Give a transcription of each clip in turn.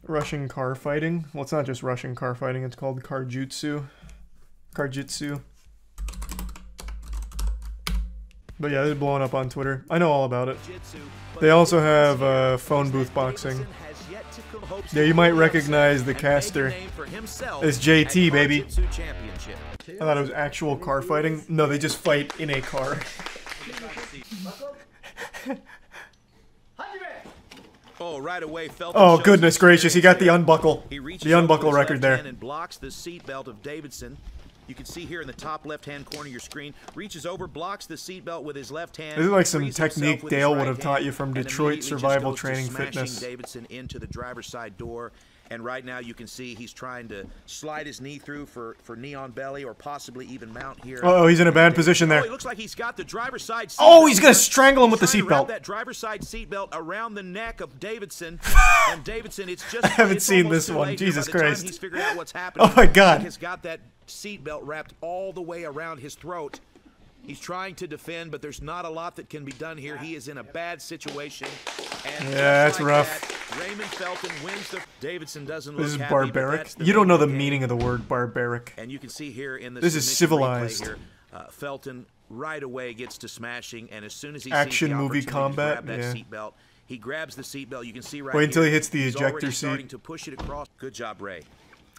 Russian car fighting. Well, it's not just Russian car fighting. It's called karjutsu. Karjutsu. But yeah, they're blowing up on Twitter. I know all about it. They also have phone booth boxing. Yeah, you might recognize the caster as JT, baby. I thought it was actual car fighting. No, they just fight in a car. Oh, goodness gracious, he got the unbuckle. The unbuckle record there. And blocks the seatbelt of Davidson. You can see here in the top left-hand corner of your screen, reaches over, blocks the seatbelt with his left hand. This is like some technique Dale would have taught you from Detroit Survival Training Fitness. Davidson into the driver's side door, and right now you can see he's trying to slide his knee through for knee on belly or possibly even mount here. Oh, he's in a bad position there. Oh, he looks like he's got the driver's side seatbelt. Oh, he's gonna strangle him with the seatbelt. That driver's side seatbelt around the neck of Davidson. And Davidson, it's just I haven't seen this one. Jesus Christ. He's figured out what's happening. Oh my God. He has got that seatbelt wrapped all the way around his throat. He's trying to defend, but there's not a lot that can be done here. He is in a bad situation. And yeah, that's like rough. That, Raymond Felton wins the. Davidson doesn't look This is happy, barbaric. You don't know the meaning of the word barbaric. And you can see here in this is civilized. Here, Felton right away gets to smashing, and as soon as he action sees the movie combat, to grab that seatbelt, he grabs the seatbelt. You can see right Wait until here, he hits the he's ejector starting seat. to push it across. Good job, Ray.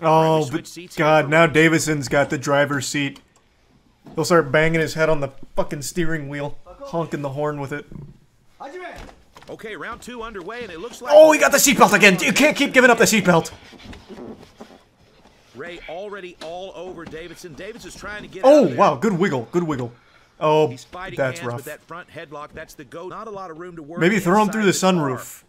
Oh, but God, now Davidson's got the driver's seat. He'll start banging his head on the fucking steering wheel, honking the horn with it. Okay, round 2 underway, and it looks like... Oh, he got the seatbelt again! You can't keep giving up the seatbelt! Ray already all over Davidson. Davidson's trying to get Oh, out of there. wow, good wiggle, good wiggle. Oh, He's fighting that's hands rough. with that front headlock. That's the go. Not a lot of room to work. Maybe throw him through the sunroof.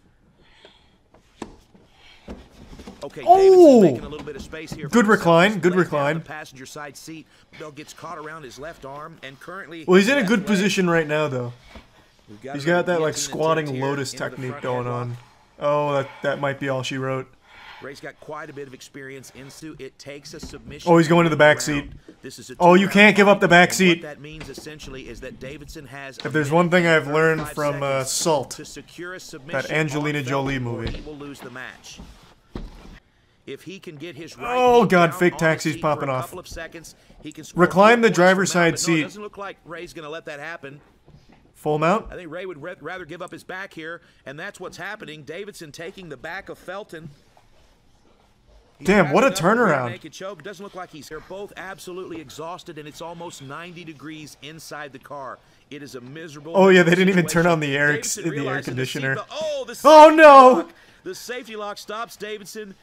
Okay, oh! making a little bit of space here good recline, good recline. The passenger side seat. Bell gets caught around his left arm, and currently. Well, he's in a good position right now, though. He's got that like squatting lotus technique going on. Oh, that might be all she wrote. Ray's got quite a bit of experience into it. Takes a submission. Oh, he's going to the back seat. Oh, you can't give up the back seat. What that means essentially is that Davidson has. If there's one thing I've learned from Salt, to secure a that Angelina Jolie movie. He will lose the match. If he can get his oh God, fake taxi's popping off. Recline the driver's side seat. It doesn't look like Ray's going to let that happen. Full mount? I think Ray would rather give up his back here, and that's what's happening. Davidson taking the back of Felton. Damn, what a turnaround. Naked choke. Doesn't look like they're both absolutely exhausted, and it's almost 90 degrees inside the car. It is a miserable. Oh yeah, they didn't even turn on the air conditioner. Oh no! The safety lock stops Davidson.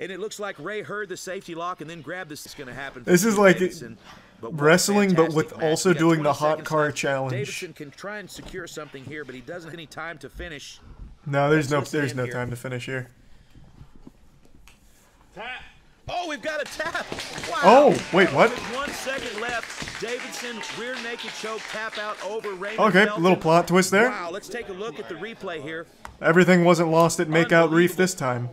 And it looks like Ray heard the safety lock and then grabbed this. It's going to happen. This is like but wrestling, but with also doing the hot car left. challenge. Davidson can try and secure something here, but he doesn't have any time to finish. No, there's no time to finish here. Tap. Oh, we've got a tap. Wow. Oh, wait, what? 1 second left. Davidson rear naked choke tap out over Raymond Okay, Felton. little plot twist there. Wow, let's take a look at the replay here. Everything wasn't lost at Makeout Reef this time.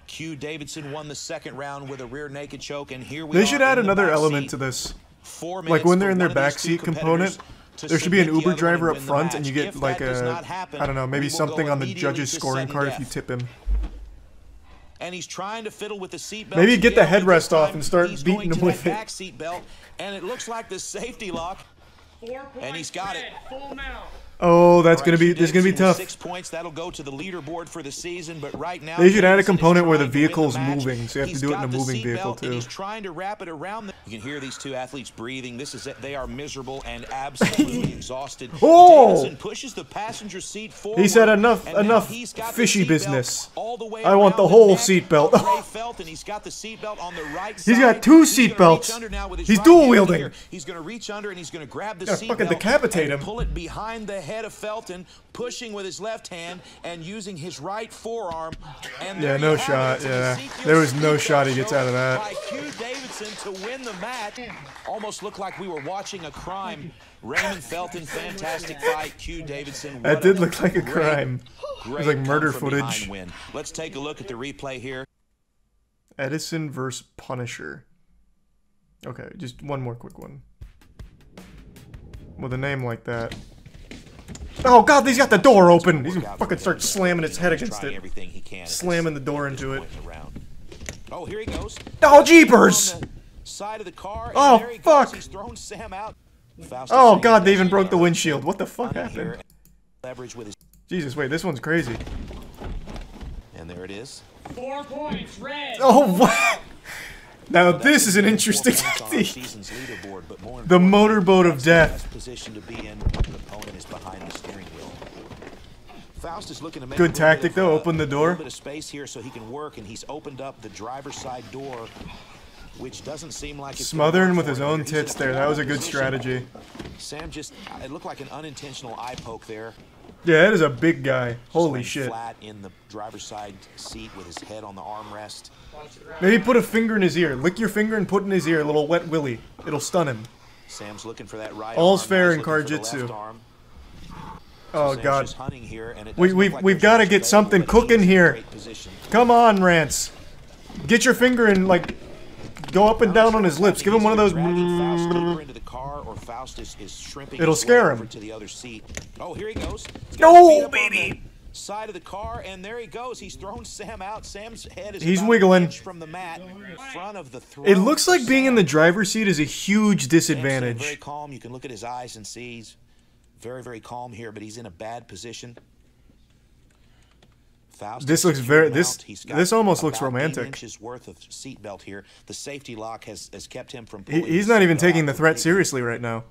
Q Davidson won the second round with a rear naked choke, and here we They should add another element to this. Like when they're in their backseat component, there should be an Uber driver up front, and you get like a, I don't know, maybe something on the judge's scoring card if you tip him. And he's trying to fiddle with the seatbelt. Maybe get the headrest off and start beating him with it. Back seat belt, and it looks like the safety lock. And he's got it. Full mount. Oh, that's gonna be tough. 6 points. That'll go to the leaderboard for the season. But right now, they should add a component where the vehicle's moving, so you have to do it in a moving vehicle too. He's trying to wrap it around. You can hear these two athletes breathing. This is it. They are miserable and absolutely exhausted. Oh! Davidson pushes the passenger seat forward. He said enough fishy business. I want the whole seat belt. He's got the seat belt on the right side. He's got 2 seat belts. He's dual wielding. He's going to reach under and he's going to grab the seat fucking belt decapitate him. Pull it behind the head of Felton, pushing with his left hand and using his right forearm. And yeah, no shot. Yeah, there was no shot he gets out of that. By Q Davidson to win the match. Almost looked like we were watching a crime. Raymond Felton, fantastic fight. Q Davidson. That did look like a crime. It was like murder footage. Win. Let's take a look at the replay here. Edison versus Punisher. Okay, just one more quick one. With a name like that. Oh god, he's got the door open. He's gonna fucking start slamming his head against it. Everything he can. Slamming the door into it. Oh, here he goes. Oh, jeepers! Side of the car. Oh, there he fuck. Goes. He's thrown Sam out. Oh god, they even broke the windshield. What the fuck happened? Leverage with his. Jesus, wait, this one's crazy. And there it is. 4 points, red. Oh, what? Now this is an interesting technique. The motorboat of death. Good tactic though. Open the door. A bit of space here so he can work, and he's opened up the driver's side door, which doesn't seem like it's smothering with his own tits there. That was a good strategy. Sam it looked like an unintentional eye poke there. Yeah, that is a big guy. Holy shit. Flat in the driver's side seat with his head on the armrest. Maybe put a finger in his ear. Lick your finger and put in his ear a little wet willy. It'll stun him. Sam's looking for that right All's arm. fair He's in looking for the Karjitsu. left arm. Oh Sam's god. just hunting here, and it We've like got to there's get much something available, but cooking he's in here. great position. Come on, Rance. Get your finger and like go up and down on his lips. Give him one of those. It'll scare him. To the other seat. Oh, here he goes. No, baby. Side of the car, and there he goes. He's thrown Sam out. Sam's head is He's about wiggling. an inch from the mat, front of the throne. It looks like being in the driver's seat is a huge Sam's disadvantage. very calm. You can look at his eyes and see he's very, very calm here, but he's in a bad position. Faust This looks very. This almost looks romantic. 8 inches worth of seat belt here. The safety lock has kept him from. He's not even taking the threat seriously right now.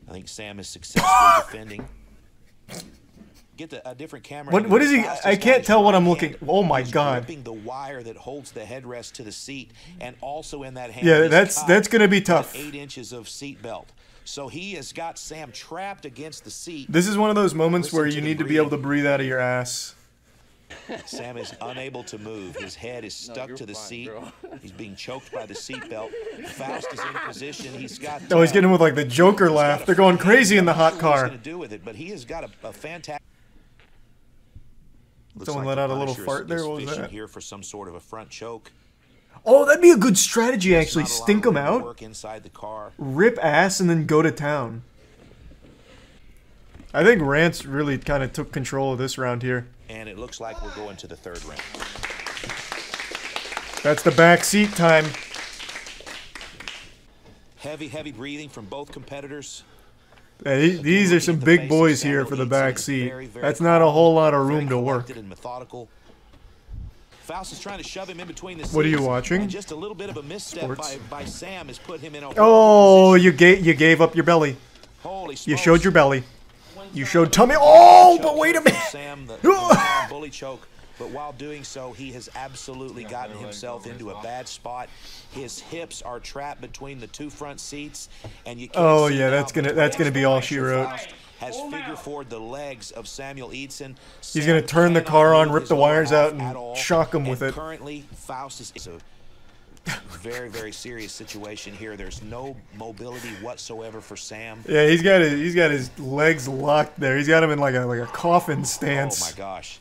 I think Sam is successfully defending. Get a different camera. What is he? I can't tell what I'm looking. Oh my god. Gripping the wire that holds the headrest to the seat, and also in that hand. Yeah, that's gonna be tough. 8 inches of seat belt. So he has got Sam trapped against the seat. This is one of those moments where you need to be able to breathe out of your ass. Sam is unable to move. His head is stuck to the seat. He's being choked by the seat belt. Faust is in position. He's got. Oh, he's getting with like the Joker laugh. They're going crazy in the hot car. Going to do with it, but he has got a fantastic. Someone let out a little fart there. What was that? Here for some sort of a front choke. Oh, that'd be a good strategy actually. Stink them out. Work inside the car. Rip ass and then go to town. I think Rance really kind of took control of this round here. And it looks like we're going to the third round. That's the back seat time. Heavy breathing from both competitors. Yeah, these are some big boys here for the back seat. That's not a whole lot of room to work. Faust is trying to shove him in between the seats. What are you watching? And just a little bit of a misstep by Sam has put him in a Oh, you gave up your belly. Holy You showed your belly. You showed tummy. Oh, but wait a minute. Sam, the bully choke. But while doing so, he has absolutely gotten himself into a bad spot. His hips are trapped between the two front seats, and you can't Oh see yeah, now, that's gonna be all she wrote. Has figure forward the legs of Samuel Eidson. He's gonna turn the car on, rip the wires out, and shock him with it. Currently, Faust is a very serious situation here. There's no mobility whatsoever for Sam. Yeah, he's got his legs locked there. He's got him in like a coffin stance. Oh my gosh.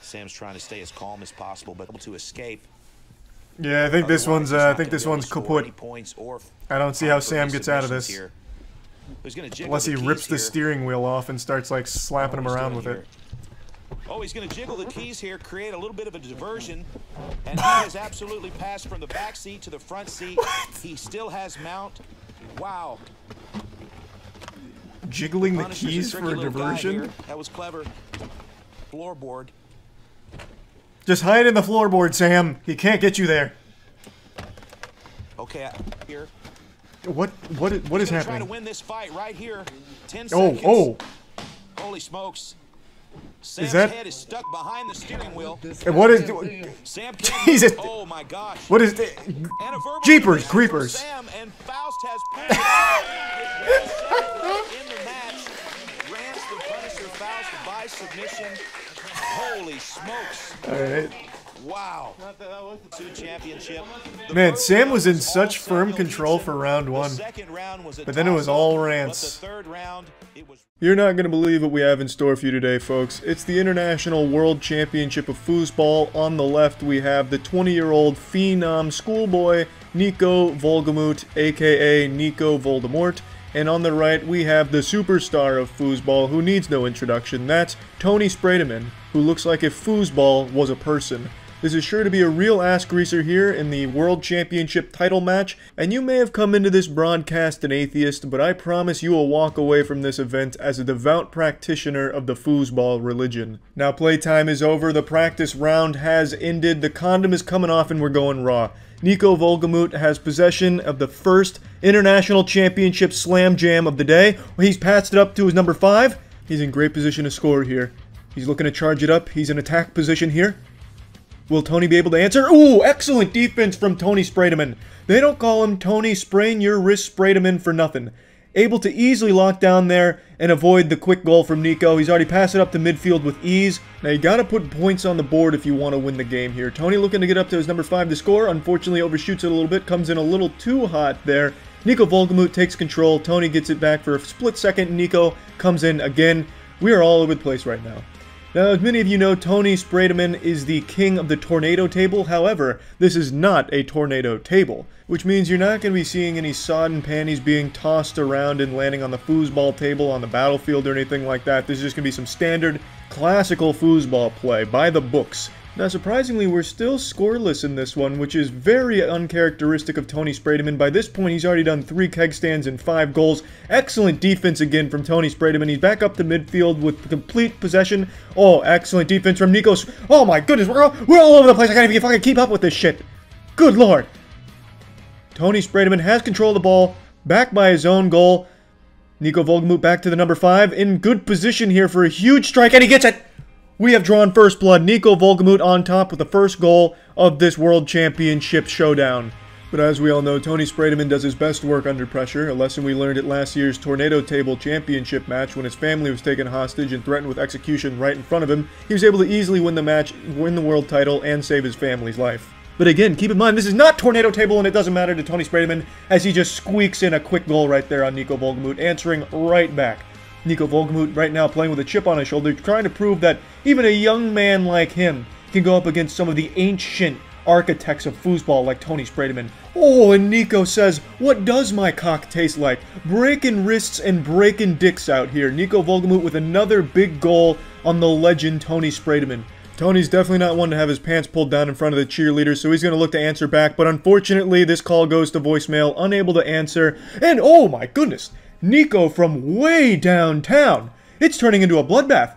Sam's trying to stay as calm as possible, but able to escape. Yeah, I think this one's kaput. I don't see how Sam gets out of this. Unless he rips the steering wheel off and starts like slapping him around with it. Oh, he's going to jiggle the keys here, create a little bit of a diversion. And he has absolutely passed from the back seat to the front seat. He still has mount. Wow. Jiggling the keys for a diversion? That was clever. Floorboard. Just hide in the floorboard, Sam. He can't get you there. Okay, here. What is happening? Trying to win this fight right here. 10 seconds. Oh. Holy smokes. Sam's that head is stuck behind the steering wheel. What is Sam Jesus. Oh my gosh. What is it? Jeepers creepers. Sam and Faust has in the match. Rance the Punisher Faust by submission. Holy smokes. All right. Wow. Championship. Man, Sam was in such firm control for round one. But then it was all Rance. You're not going to believe what we have in store for you today, folks. It's the International World Championship of Foosball. On the left, we have the 20-year-old phenom schoolboy, Nico Volgamut, aka Nico Voldemort. And on the right, we have the superstar of foosball, who needs no introduction. That's Tony Spraydeman, who looks like if foosball was a person. This is sure to be a real ass-greaser here in the World Championship title match, and you may have come into this broadcast an atheist, but I promise you will walk away from this event as a devout practitioner of the foosball religion. Now playtime is over, the practice round has ended, the condom is coming off and we're going raw. Nico Volgemoot has possession of the first International Championship Slam Jam of the day. He's passed it up to his number 5. He's in great position to score here. He's looking to charge it up. He's in attack position here. Will Tony be able to answer? Ooh, excellent defense from Tony Spraydeman. They don't call him Tony Sprain Your Wrist Spraydeman for nothing. Able to easily lock down there and avoid the quick goal from Nico. He's already passed it up to midfield with ease. Now you gotta put points on the board if you want to win the game here. Tony looking to get up to his number 5 to score. Unfortunately overshoots it a little bit. Comes in a little too hot there. Nico Volgemoot takes control. Tony gets it back for a split second. Nico comes in again. We are all over the place right now. Now, as many of you know, Tony Spraydeman is the king of the tornado table. However, this is not a tornado table, which means you're not going to be seeing any sodden panties being tossed around and landing on the foosball table on the battlefield or anything like that. This is just going to be some standard, classical foosball play by the books. Now, surprisingly, we're still scoreless in this one, which is very uncharacteristic of Tony Spraydeman. By this point, he's already done 3 keg stands and 5 goals. Excellent defense again from Tony Spraydeman. He's back up to midfield with complete possession. Oh, excellent defense from Nico. Oh my goodness, we're all over the place. I can't even fucking keep up with this shit. Good lord. Tony Spraydeman has control of the ball, back by his own goal. Nico Volgemoot back to the number 5, in good position here for a huge strike, and he gets it! We have drawn first blood. Nico Volgemoot on top with the first goal of this World Championship showdown. But as we all know, Tony Spraydeman does his best work under pressure, a lesson we learned at last year's Tornado Table Championship match when his family was taken hostage and threatened with execution right in front of him. He was able to easily win the match, win the world title, and save his family's life. But again, keep in mind, this is not Tornado Table, and it doesn't matter to Tony Spraydeman, as he just squeaks in a quick goal right there on Nico Volgemoot, answering right back. Nico Volgemoot right now playing with a chip on his shoulder, trying to prove that even a young man like him can go up against some of the ancient architects of foosball like Tony Spraydeman. Oh, and Nico says, what does my cock taste like? Breaking wrists and breaking dicks out here. Nico Volgemoot with another big goal on the legend Tony Spraydeman. Tony's definitely not one to have his pants pulled down in front of the cheerleaders, so he's going to look to answer back, but unfortunately this call goes to voicemail, unable to answer, and oh my goodness! Nico from way downtown. It's turning into a bloodbath.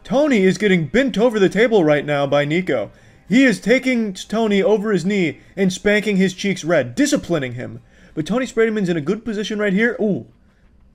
Tony is getting bent over the table right now by Nico. He is taking Tony over his knee and spanking his cheeks red, disciplining him. But Tony Spraydeman's in a good position right here. Ooh,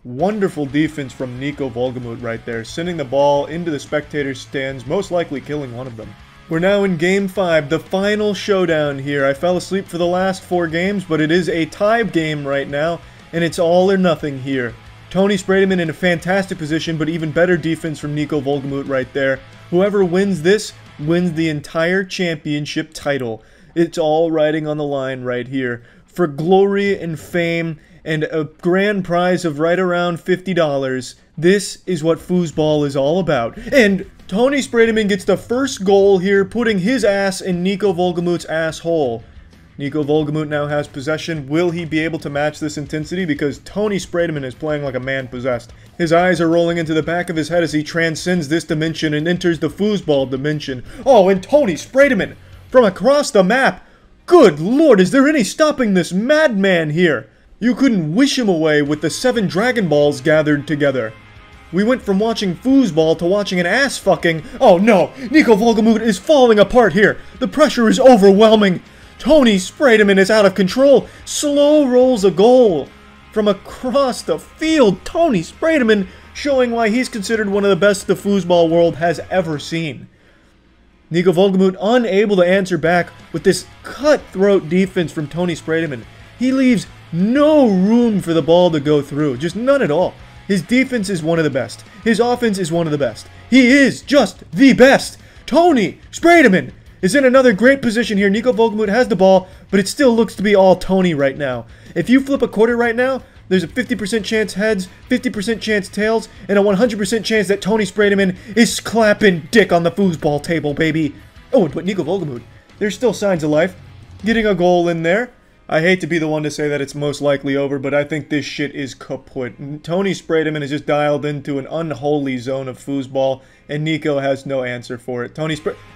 wonderful defense from Nico Volgemoot right there, sending the ball into the spectators' stands, most likely killing one of them. We're now in Game 5, the final showdown here. I fell asleep for the last 4 games, but it is a tie game right now. And it's all or nothing here. Tony Spraydeman in a fantastic position, but even better defense from Nico Volgemoot right there. Whoever wins this wins the entire championship title. It's all riding on the line right here. For glory and fame and a grand prize of right around $50, this is what foosball is all about. And Tony Spraydeman gets the first goal here, putting his ass in Nico Volgemoot's asshole. Nico Volgemoot now has possession. Will he be able to match this intensity? Because Tony Spraydeman is playing like a man possessed. His eyes are rolling into the back of his head as he transcends this dimension and enters the foosball dimension. Oh, and Tony Spraydeman from across the map. Good lord, is there any stopping this madman here? You couldn't wish him away with the 7 Dragon Balls gathered together. We went from watching foosball to watching an ass fucking. Oh no, Nico Volgemoot is falling apart here. The pressure is overwhelming. Tony Spraydeman is out of control. Slow rolls a goal from across the field. Tony Spraydeman showing why he's considered one of the best the foosball world has ever seen. Nico Volgemoot unable to answer back with this cutthroat defense from Tony Spraydeman. He leaves no room for the ball to go through. Just none at all. His defense is one of the best. His offense is one of the best. He is just the best. Tony Spraydeman is in another great position here. Nico Volgemoot has the ball, but it still looks to be all Tony right now. If you flip a quarter right now, there's a 50% chance heads, 50% chance tails, and a 100% chance that Tony Spraydeman is clapping dick on the foosball table, baby. Oh, but Nico Volgemoot, there's still signs of life. Getting a goal in there. I hate to be the one to say that it's most likely over, but I think this shit is kaput. Tony Sprademan has just dialed into an unholy zone of foosball, and Nico has no answer for it.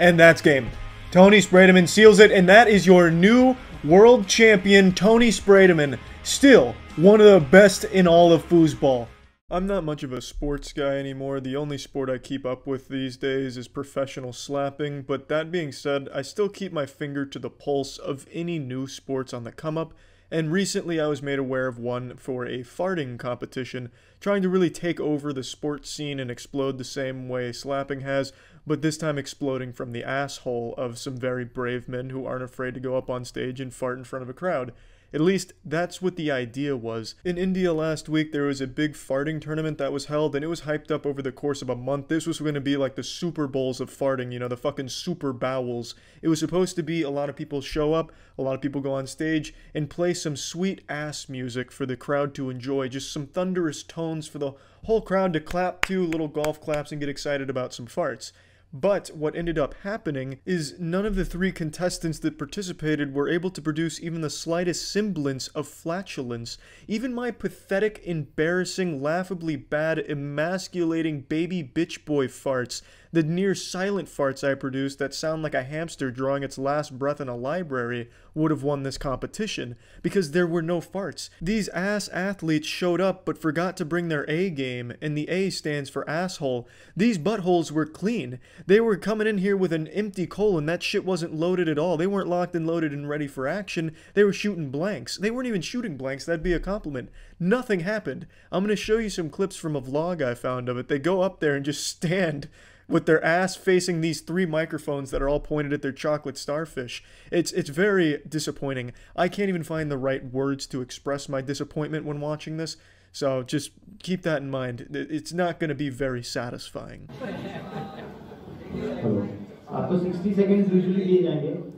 And that's game. Tony Sprademan seals it, and that is your new world champion, Tony Sprademan. Still, one of the best in all of foosball. I'm not much of a sports guy anymore. The only sport I keep up with these days is professional slapping, but that being said, I still keep my finger to the pulse of any new sports on the come-up, and recently I was made aware of one for a farting competition, trying to really take over the sports scene and explode the same way slapping has, but this time exploding from the asshole of some very brave men who aren't afraid to go up on stage and fart in front of a crowd. At least, that's what the idea was. In India last week, there was a big farting tournament that was held, and it was hyped up over the course of a month. This was going to be like the Super Bowls of farting, you know, the fucking Super Bowels. It was supposed to be a lot of people show up, a lot of people go on stage, and play some sweet ass music for the crowd to enjoy. Just some thunderous tones for the whole crowd to clap to, little golf claps, and get excited about some farts. But what ended up happening is none of the 3 contestants that participated were able to produce even the slightest semblance of flatulence. Even my pathetic, embarrassing, laughably bad, emasculating baby bitch boy farts, the near silent farts I produced that sound like a hamster drawing its last breath in a library, would have won this competition, because there were no farts. These ass athletes showed up but forgot to bring their A game, and the A stands for asshole. These buttholes were clean. They were coming in here with an empty colon. That shit wasn't loaded at all. They weren't locked and loaded and ready for action. They were shooting blanks. They weren't even shooting blanks. That'd be a compliment. Nothing happened. I'm going to show you some clips from a vlog I found of it. They go up there and just stand with their ass facing these 3 microphones that are all pointed at their chocolate starfish. It's very disappointing. I can't even find the right words to express my disappointment when watching this, so just keep that in mind. It's not going to be very satisfying. Hello आपको 60 seconds usually दिए जाएंगे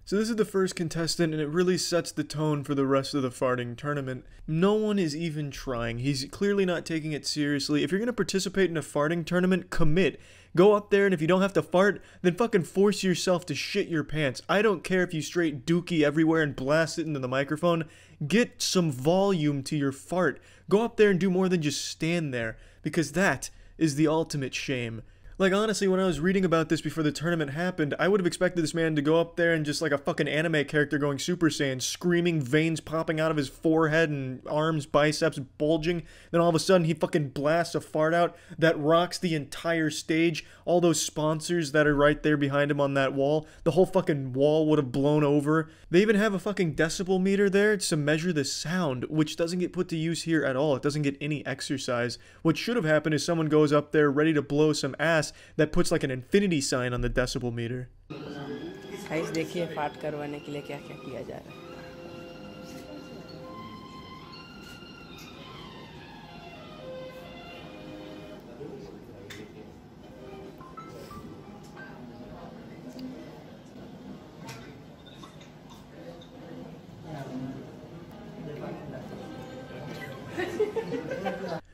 So this is the first contestant, and it really sets the tone for the rest of the farting tournament. No one is even trying. He's clearly not taking it seriously. If you're going to participate in a farting tournament, commit. Go up there, and if you don't have to fart, then fucking force yourself to shit your pants. I don't care if you straight dookie everywhere and blast it into the microphone. Get some volume to your fart. Go up there and do more than just stand there, because that is the ultimate shame. Like, honestly, when I was reading about this before the tournament happened, I would have expected this man to go up there and just like a fucking anime character going Super Saiyan, screaming, veins popping out of his forehead and arms, biceps bulging. Then all of a sudden, he fucking blasts a fart out that rocks the entire stage. All those sponsors that are right there behind him on that wall, the whole fucking wall would have blown over. They even have a fucking decibel meter there to measure the sound, which doesn't get put to use here at all. It doesn't get any exercise. What should have happened is someone goes up there ready to blow some ass that puts like an infinity sign on the decibel meter. Guys देखिए फाट करवाने के लिए क्या-क्या किया जा रहा है.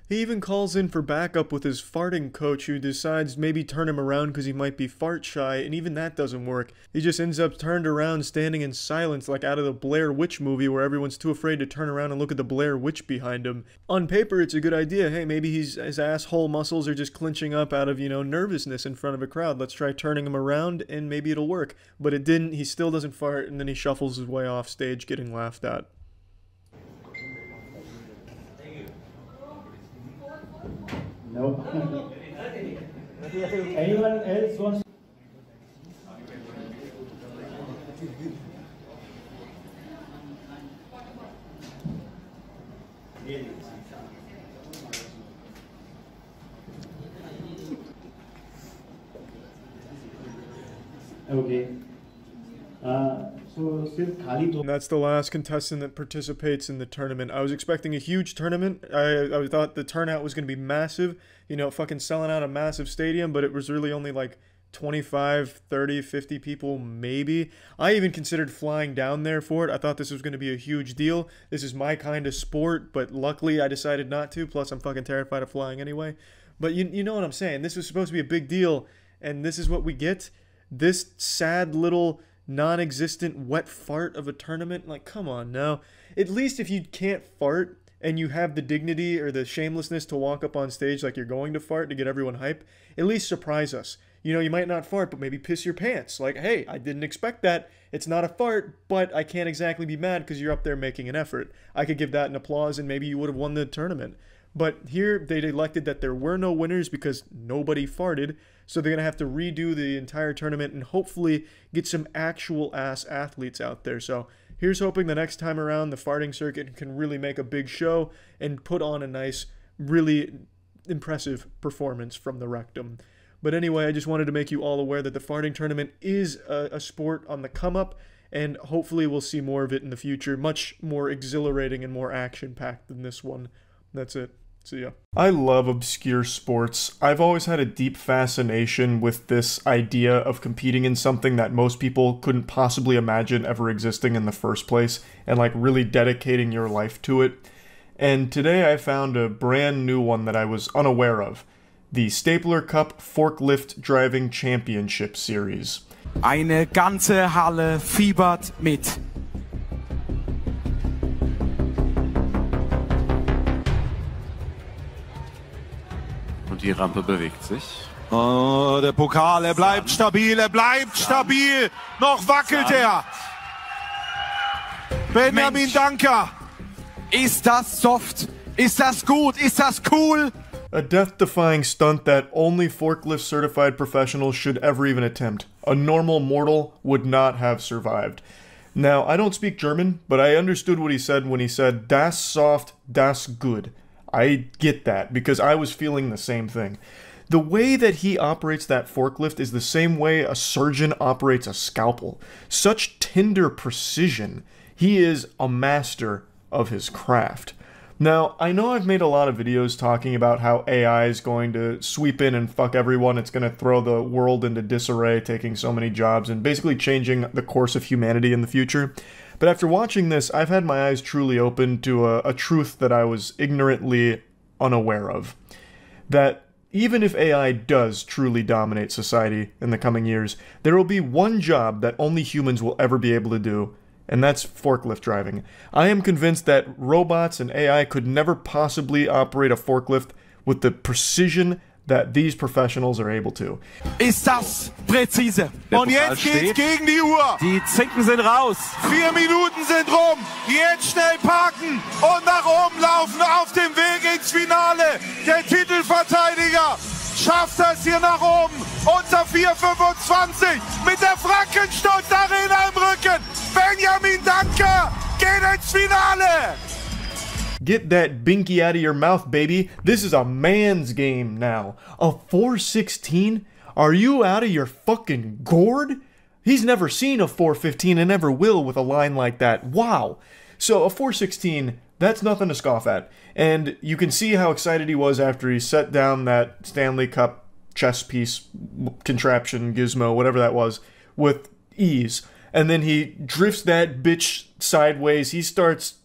He even calls in for backup with his farting coach, who decides maybe turn him around because he might be fart shy, and even that doesn't work. He just ends up turned around standing in silence like out of the Blair Witch movie where everyone's too afraid to turn around and look at the Blair Witch behind him. On paper, it's a good idea. Hey, maybe his asshole muscles are just clenching up out of, you know, nervousness in front of a crowd. Let's try turning him around and maybe it'll work. But it didn't. He still doesn't fart, and then he shuffles his way off stage getting laughed at. No. Anyone else wants? Okay. And that's the last contestant that participates in the tournament. I was expecting a huge tournament. I thought the turnout was going to be massive, you know, fucking selling out a massive stadium, but it was really only like 25, 30, 50 people, maybe. I even considered flying down there for it. I thought this was going to be a huge deal. This is my kind of sport, but luckily I decided not to. Plus, I'm fucking terrified of flying anyway. But you know what I'm saying. This was supposed to be a big deal, and this is what we get? This sad little non-existent wet fart of a tournament? Like, come on now. At least if you can't fart and you have the dignity or the shamelessness to walk up on stage like you're going to fart to get everyone hype, at least surprise us. You know, you might not fart, but maybe piss your pants. Like, hey, I didn't expect that. It's not a fart, but I can't exactly be mad because you're up there making an effort. I could give that an applause and maybe you would have won the tournament. But here they elected that there were no winners because nobody farted. So they're going to have to redo the entire tournament and hopefully get some actual ass athletes out there. So here's hoping the next time around the farting circuit can really make a big show and put on a nice, really impressive performance from the rectum. But anyway, I just wanted to make you all aware that the farting tournament is a sport on the come up, and hopefully we'll see more of it in the future. Much more exhilarating and more action-packed than this one. That's it. See ya. I love obscure sports. I've always had a deep fascination with this idea of competing in something that most people couldn't possibly imagine ever existing in the first place, and like really dedicating your life to it. And today I found a brand new one that I was unaware of. The Stapler Cup Forklift Driving Championship Series. Eine ganze Halle fiebert mit. Und die Rampe bewegt sich. Oh, der Pokal, bleibt stabil, bleibt stabil. Noch wackelt er. Benjamin Danker. Ist das soft? Ist das gut? Ist das cool? A death-defying stunt that only forklift-certified professionals should ever even attempt. A normal mortal would not have survived. Now, I don't speak German, but I understood what he said when he said, "Das soft, das good." I get that, because I was feeling the same thing. The way that he operates that forklift is the same way a surgeon operates a scalpel. Such tender precision. He is a master of his craft. Now, I know I've made a lot of videos talking about how AI is going to sweep in and fuck everyone. It's going to throw the world into disarray, taking so many jobs and basically changing the course of humanity in the future. But after watching this, I've had my eyes truly opened to a truth that I was ignorantly unaware of. That even if AI does truly dominate society in the coming years, there will be one job that only humans will ever be able to do, and that's forklift driving. I am convinced that robots and AI could never possibly operate a forklift with the precision that these professionals are able to. Ist das präzise? Und jetzt geht's gegen die Uhr. Die Zinken sind raus. 4 Minuten sind rum. Jetzt schnell parken und nach oben laufen auf dem Weg ins Finale. Der Titelverteidiger schafft das hier nach oben. Unter 4,25 mit der Frankenstutz-Arena im Rücken. Benjamin Danker geht ins Finale. Get that binky out of your mouth, baby. This is a man's game now. A 416? Are you out of your fucking gourd? He's never seen a 415 and never will with a line like that. Wow. So a 416, that's nothing to scoff at. And you can see how excited he was after he set down that Stanley Cup chess piece, contraption, gizmo, whatever that was, with ease. And then he drifts that bitch sideways. He starts,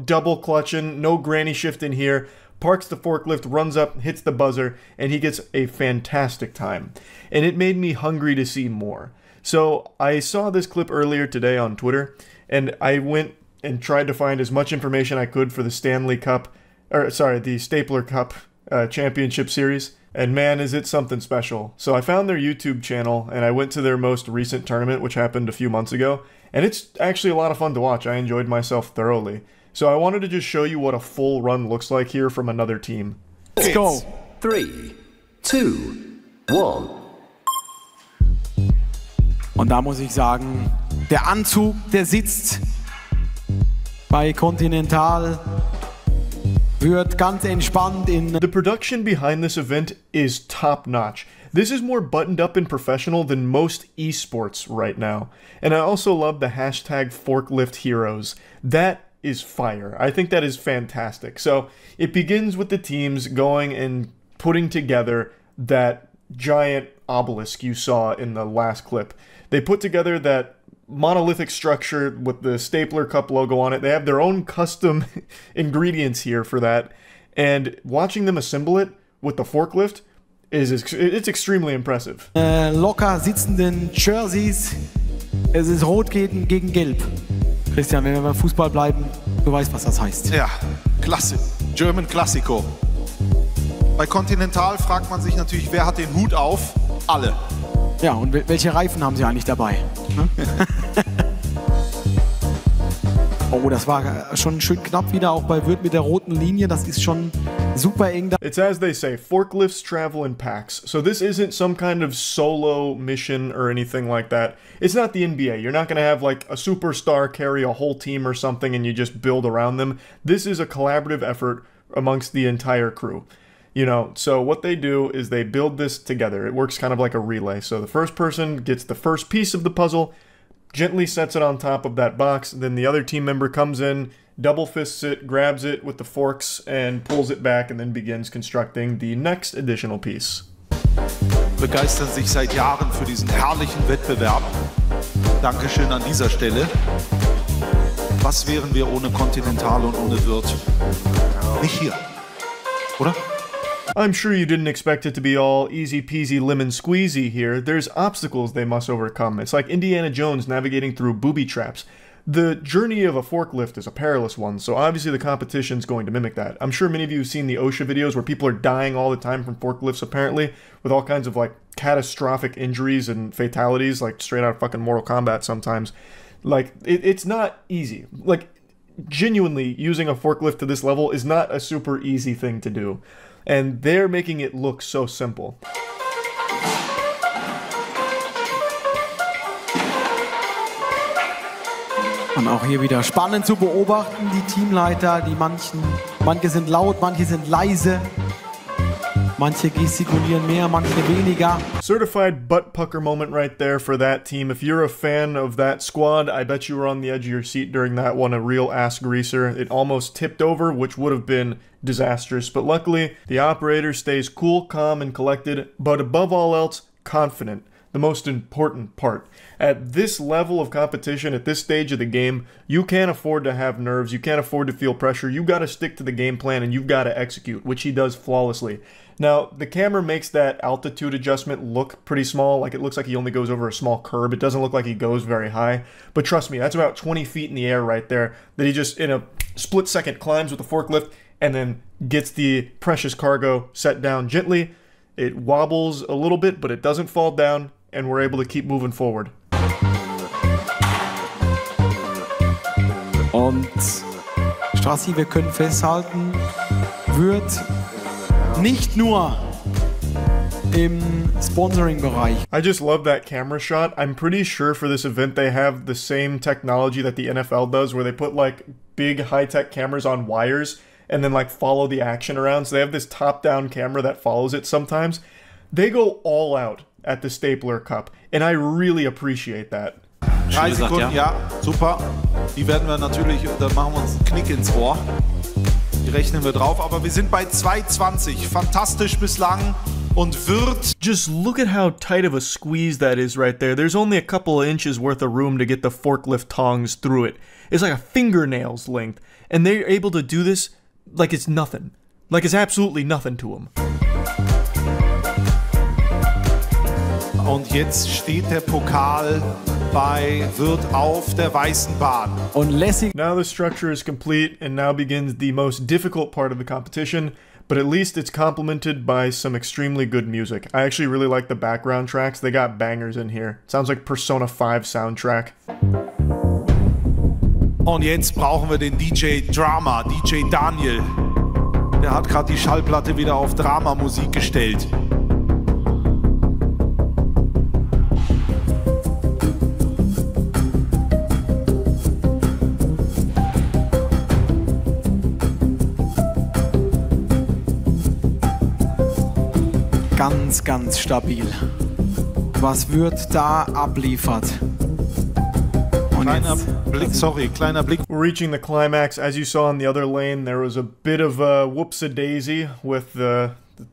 double clutching, no granny shift in here, parks the forklift, runs up, hits the buzzer, and he gets a fantastic time. And it made me hungry to see more. So I saw this clip earlier today on Twitter, and I went and tried to find as much information I could for the the Stapler Cup Championship Series. And man, is it something special. So I found their YouTube channel, and I went to their most recent tournament, which happened a few months ago, and it's actually a lot of fun to watch. I enjoyed myself thoroughly. So I wanted to just show you what a full run looks like here from another team. Let's go. 3, 2, 1. Und da muss ich sagen, der Anzug, der sitzt bei Continental. Wird ganz entspannt in. The production behind this event is top-notch. This is more buttoned up and professional than most esports right now. And I also love the hashtag forklift heroes. That is fire. I think that is fantastic. So it begins with the teams going and putting together that giant obelisk you saw in the last clip. They put together that monolithic structure with the Stapler Cup logo on it. They have their own custom ingredients here for that. And watching them assemble it with the forklift it's extremely impressive. Locker sitzenden Jerseys. Es ist Rot gegen Gelb. Christian, wenn wir beim Fußball bleiben, du weißt, was das heißt. Ja, klasse. German Classico. Bei Continental fragt man sich natürlich, wer hat den Hut auf? Alle. Ja, und welche Reifen haben sie eigentlich dabei? Oh, das war schon schön knapp wieder, auch bei Wirth mit der roten Linie. Das ist schon super eng. It's as they say, forklifts travel in packs. So this isn't some kind of solo mission or anything like that. It's not the NBA. You're not going to have like a superstar carry a whole team or something and you just build around them. This is a collaborative effort amongst the entire crew. You know, so what they do is they build this together. It works kind of like a relay. So the first person gets the first piece of the puzzle, gently sets it on top of that box, then the other team member comes in, double fists it, grabs it with the forks, and pulls it back, and then begins constructing the next additional piece. Begeistern sich seit Jahren für diesen herrlichen Wettbewerb. Dankeschön an dieser Stelle. Was wären wir ohne Continental und ohne Wirth? Nicht hier, oder? I'm sure you didn't expect it to be all easy peasy lemon squeezy here. There's obstacles they must overcome. It's like Indiana Jones navigating through booby traps. The journey of a forklift is a perilous one, so obviously the competition's going to mimic that. I'm sure many of you have seen the OSHA videos where people are dying all the time from forklifts, apparently, with all kinds of like catastrophic injuries and fatalities, like straight out of fucking Mortal Kombat sometimes. Like, it's not easy. Like, genuinely, using a forklift to this level is not a super easy thing to do. And they're making it look so simple. Und auch hier wieder spannend zu beobachten, die Teamleiter, manche sind laut, manche sind leise, manche gestikulieren mehr, manche weniger. Certified butt pucker moment right there for that team. If you're a fan of that squad, I bet you were on the edge of your seat during that one, a real ass greaser. It almost tipped over, which would have been disastrous, but luckily the operator stays cool, calm, and collected, but above all else, confident. The most important part. At this level of competition, at this stage of the game, you can't afford to have nerves, you can't afford to feel pressure, you gotta stick to the game plan and you've gotta execute, which he does flawlessly. Now, the camera makes that altitude adjustment look pretty small, like it looks like he only goes over a small curb. It doesn't look like he goes very high, but trust me, that's about 20 feet in the air right there, that he just, in a split second, climbs with the forklift, and then gets the precious cargo set down gently. It wobbles a little bit, but it doesn't fall down, and we're able to keep moving forward. Und Strassi, wir können festhalten, wird nicht nur im Sponsoring-Bereich. I just love that camera shot. I'm pretty sure for this event they have the same technology that the NFL does, where they put like big high-tech cameras on wires and then like follow the action around. So they have this top-down camera that follows it sometimes. They go all out at the Stapler Cup, and I really appreciate that. 3 Sekunden, ja, super. Die werden wir natürlich, da machen wir uns einen Knick ins Ohr. Die rechnen wir drauf, aber wir sind bei 2,20. Fantastisch bislang. Und Wirth. Just look at how tight of a squeeze that is right there. There's only a couple of inches worth of room to get the forklift tongs through it. It's like a fingernail's length. And they're able to do this like it's nothing. Like it's absolutely nothing to them. Und jetzt steht der Pokal bei Wirth auf der weißen Bahn. Und lässig. Now the structure is complete, and now begins the most difficult part of the competition, but at least it's complemented by some extremely good music. I actually really like the background tracks. They got bangers in here. Sounds like Persona 5 soundtrack. Und jetzt brauchen wir den DJ Drama, DJ Daniel. Der hat gerade die Schallplatte wieder auf Drama-Musik gestellt. Ganz, ganz stabil. Was wird da abliefert? Kleiner Blick. We're reaching the climax. As you saw in the other lane, there was a bit of a whoops-a-daisy with the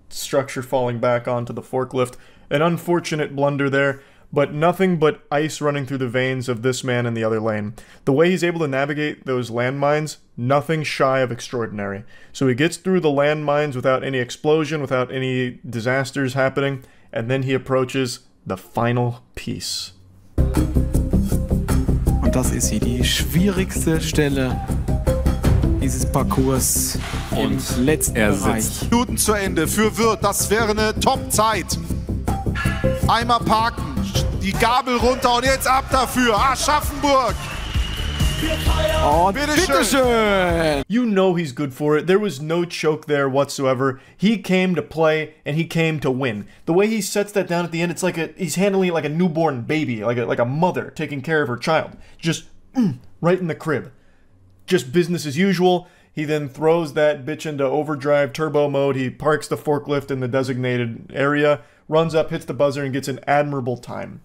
structure falling back onto the forklift. An unfortunate blunder there, but nothing but ice running through the veins of this man in the other lane. The way he's able to navigate those landmines, nothing shy of extraordinary. So he gets through the landmines without any explosion, without any disasters happening, and then he approaches the final piece. Und das ist sie, die schwierigste Stelle dieses Parcours im letzten Bereich. Minuten zu Ende für Wirth, das wäre eine Top-Zeit. Einmal parken, die Gabel runter und jetzt ab dafür. Aschaffenburg. Und bitteschön. You know he's good for it. There was no choke there whatsoever. He came to play and he came to win. The way he sets that down at the end, it's like he's handling it like a newborn baby, like a mother taking care of her child. Just right in the crib. Just business as usual. He then throws that bitch into overdrive turbo mode. He parks the forklift in the designated area, runs up, hits the buzzer, and gets an admirable time.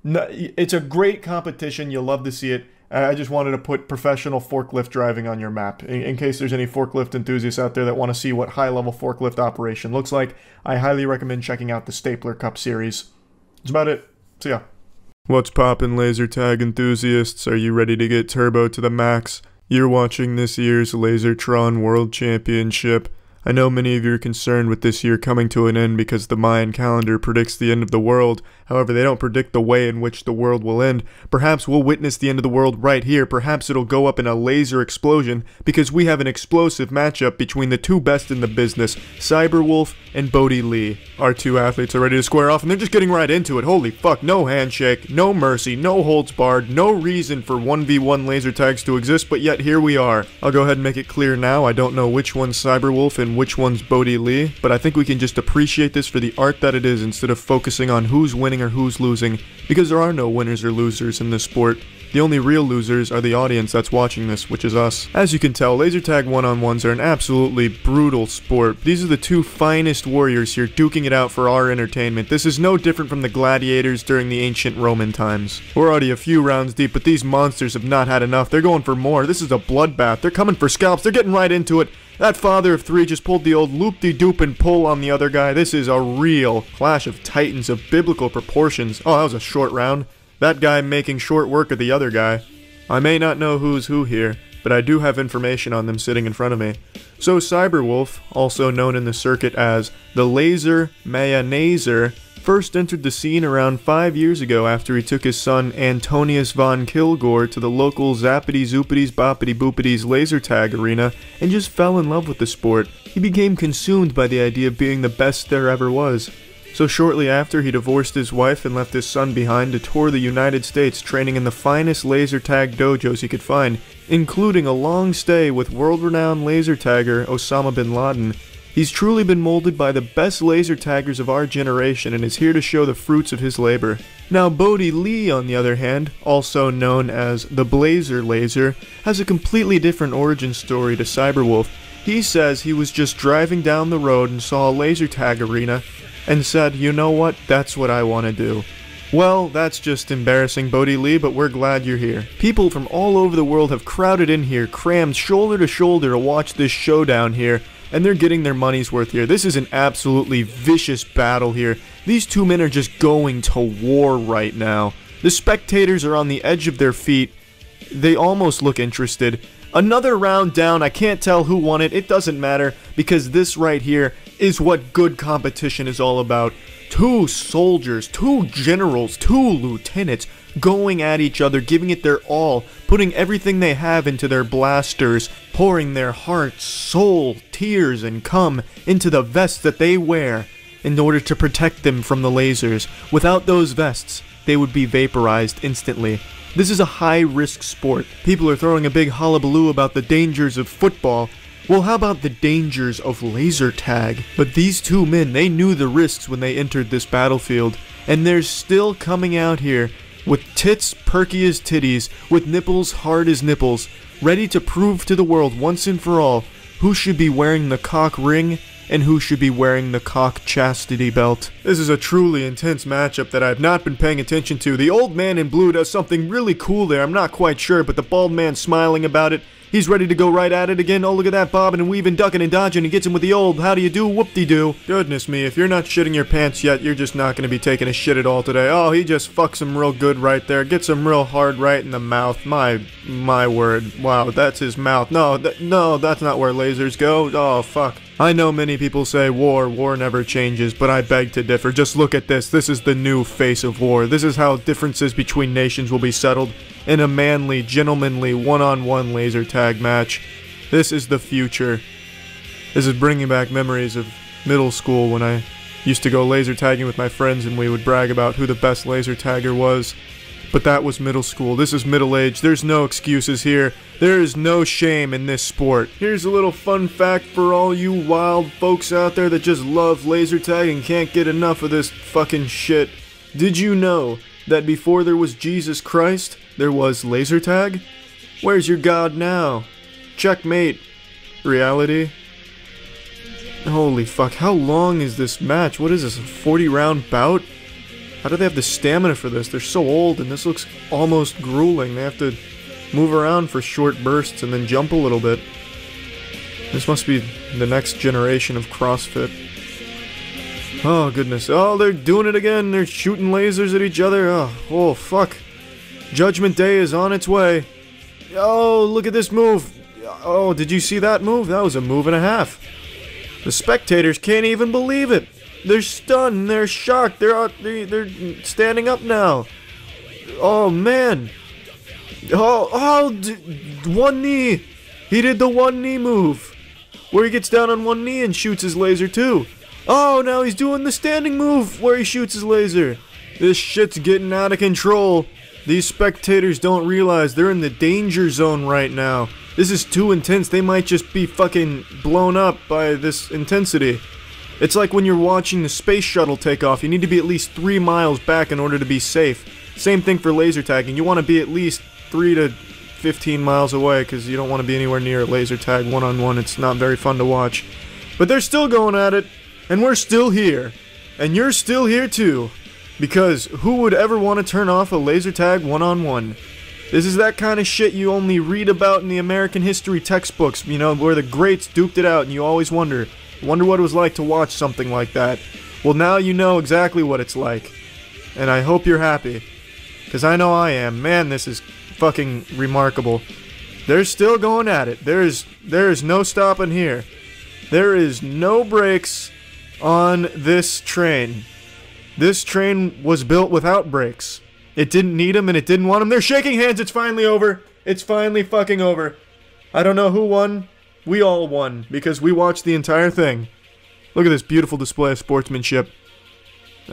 It's a great competition. You'll love to see it. I just wanted to put professional forklift driving on your map. In case there's any forklift enthusiasts out there that want to see what high-level forklift operation looks like, I highly recommend checking out the Stapler Cup series. That's about it. See ya. What's poppin', laser tag enthusiasts? Are you ready to get turbo to the max? You're watching this year's Lasertron World Championship. I know many of you are concerned with this year coming to an end because the Mayan calendar predicts the end of the world. However, they don't predict the way in which the world will end. Perhaps we'll witness the end of the world right here. Perhaps it'll go up in a laser explosion because we have an explosive matchup between the two best in the business, Cyberwolf and Bodie Lee. Our two athletes are ready to square off and they're just getting right into it. Holy fuck, no handshake, no mercy, no holds barred, no reason for 1v1 laser tags to exist, but yet here we are. I'll go ahead and make it clear now, I don't know which one's Cyberwolf and which one's Bodie Lee, but I think we can just appreciate this for the art that it is instead of focusing on who's winning or who's losing, because there are no winners or losers in this sport. The only real losers are the audience that's watching this, which is us. As you can tell, laser tag one-on-ones are an absolutely brutal sport. These are the two finest warriors here duking it out for our entertainment. This is no different from the gladiators during the ancient Roman times. We're already a few rounds deep, but these monsters have not had enough. They're going for more. This is a bloodbath. They're coming for scalps. They're getting right into it. That father of three just pulled the old loop-de-doop and pull on the other guy. This is a real clash of titans of biblical proportions. Oh, that was a short round. That guy making short work of the other guy. I may not know who's who here, but I do have information on them sitting in front of me. So Cyberwolf, also known in the circuit as the Laser Mayonnaise, first entered the scene around 5 years ago after he took his son Antonius von Kilgore to the local Zappity Zoopities Boppity Boopities laser tag arena and just fell in love with the sport. He became consumed by the idea of being the best there ever was. So shortly after, he divorced his wife and left his son behind to tour the United States, training in the finest laser tag dojos he could find, including a long stay with world-renowned laser tagger Osama bin Laden. He's truly been molded by the best laser taggers of our generation and is here to show the fruits of his labor. Now Bodie Lee, on the other hand, also known as the Blazer Laser, has a completely different origin story to Cyberwolf. He says he was just driving down the road and saw a laser tag arena and said, you know what, that's what I want to do. Well, that's just embarrassing, Bodie Lee, but we're glad you're here. People from all over the world have crowded in here, crammed shoulder to shoulder to watch this showdown here, and they're getting their money's worth here. This is an absolutely vicious battle here. These two men are just going to war right now. The spectators are on the edge of their feet. They almost look interested. Another round down, I can't tell who won it, it doesn't matter, because this right here is what good competition is all about. Two soldiers, two generals, two lieutenants going at each other, giving it their all, putting everything they have into their blasters, pouring their heart, soul, tears, and cum into the vests that they wear in order to protect them from the lasers. Without those vests, they would be vaporized instantly. This is a high-risk sport. People are throwing a big hullabaloo about the dangers of football. Well, how about the dangers of laser tag? But these two men, they knew the risks when they entered this battlefield, and they're still coming out here with tits perky as titties, with nipples hard as nipples, ready to prove to the world once and for all who should be wearing the cock ring and who should be wearing the cock chastity belt. This is a truly intense matchup that I've not been paying attention to. The old man in blue does something really cool there, I'm not quite sure, but the bald man smiling about it, He's ready to go right at it again. Oh, look at that, bobbing and weaving, ducking and dodging. He gets him with the old, how do you do, whoop-de-doo. Goodness me, if you're not shitting your pants yet, you're just not going to be taking a shit at all today. Oh, he just fucks him real good right there. Gets him real hard right in the mouth. My word. Wow, that's his mouth. No, that's not where lasers go. Oh, fuck. I know many people say war never changes, but I beg to differ. Just look at this. This is the new face of war. This is how differences between nations will be settled in a manly, gentlemanly, one-on-one laser tag match. This is the future. This is bringing back memories of middle school when I used to go laser tagging with my friends and we would brag about who the best laser tagger was. But that was middle school. This is middle age. There's no excuses here. There is no shame in this sport. Here's a little fun fact for all you wild folks out there that just love laser tag and can't get enough of this fucking shit. Did you know that before there was Jesus Christ, there was laser tag? Where's your God now? Checkmate. Reality? Holy fuck, how long is this match? What is this, a 40-round bout? How do they have the stamina for this? They're so old, and this looks almost grueling. They have to move around for short bursts and then jump a little bit. This must be the next generation of CrossFit. Oh, goodness. Oh, they're doing it again. They're shooting lasers at each other. Oh, fuck. Judgment Day is on its way. Oh, look at this move. Oh, did you see that move? That was a move and a half. The spectators can't even believe it. They're stunned. They're shocked. They're standing up now. Oh, man. One knee. He did the one knee move, where he gets down on one knee and shoots his laser too. Oh, now he's doing the standing move where he shoots his laser. This shit's getting out of control. These spectators don't realize they're in the danger zone right now. This is too intense. They might just be fucking blown up by this intensity. It's like when you're watching the space shuttle take off. You need to be at least 3 miles back in order to be safe. Same thing for laser tagging. You want to be at least 3 to 15 miles away because you don't want to be anywhere near a laser tag one-on-one. It's not very fun to watch. But they're still going at it, and we're still here. And you're still here too. Because who would ever want to turn off a laser tag one-on-one? This is that kind of shit you only read about in the American history textbooks, you know, where the greats duked it out and you always wonder what it was like to watch something like that. Well, now you know exactly what it's like. And I hope you're happy. Because I know I am. Man, this is fucking remarkable. They're still going at it. There is no stopping here. There is no brakes on this train. This train was built without brakes. It didn't need them and it didn't want them. They're shaking hands. It's finally over. It's finally fucking over. I don't know who won. We all won because we watched the entire thing. Look at this beautiful display of sportsmanship.